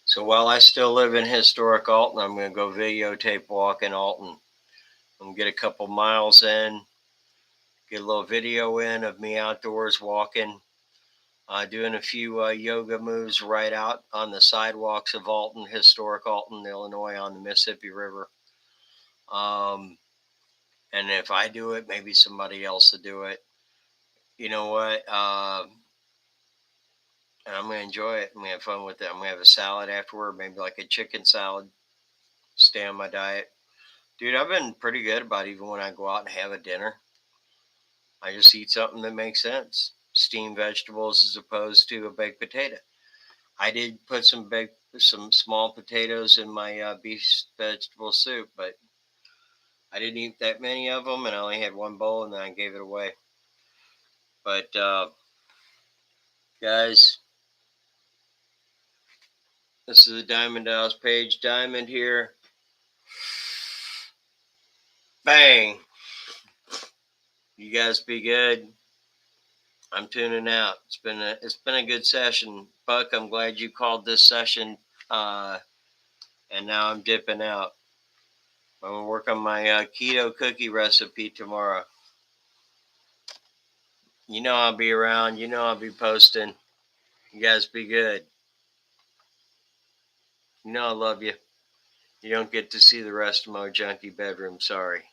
So while I still live in historic Alton, I'm going to go videotape walk in Alton. I'm going to get a couple miles in, get a little video in of me outdoors walking, doing a few yoga moves right out on the sidewalks of Alton, historic Alton, Illinois, on the Mississippi River. And if I do it, maybe somebody else will do it. You know what? And I'm gonna enjoy it. I'm gonna have fun with it. I'm gonna have a salad afterward, maybe like a chicken salad. Stay on my diet, dude. I've been pretty good about even when I go out and have a dinner. I just eat something that makes sense. Steamed vegetables as opposed to a baked potato. I did put some small potatoes in my beef vegetable soup, but I didn't eat that many of them, and I only had one bowl, and then I gave it away. But guys, this is the Diamond Dallas Page Diamond here. Bang! You guys be good. I'm tuning out. It's been a good session, Buck. I'm glad you called this session, and now I'm dipping out. I'm gonna work on my keto cookie recipe tomorrow. You know I'll be around. You know I'll be posting. You guys be good. You know I love you. You don't get to see the rest of my junkie bedroom. Sorry.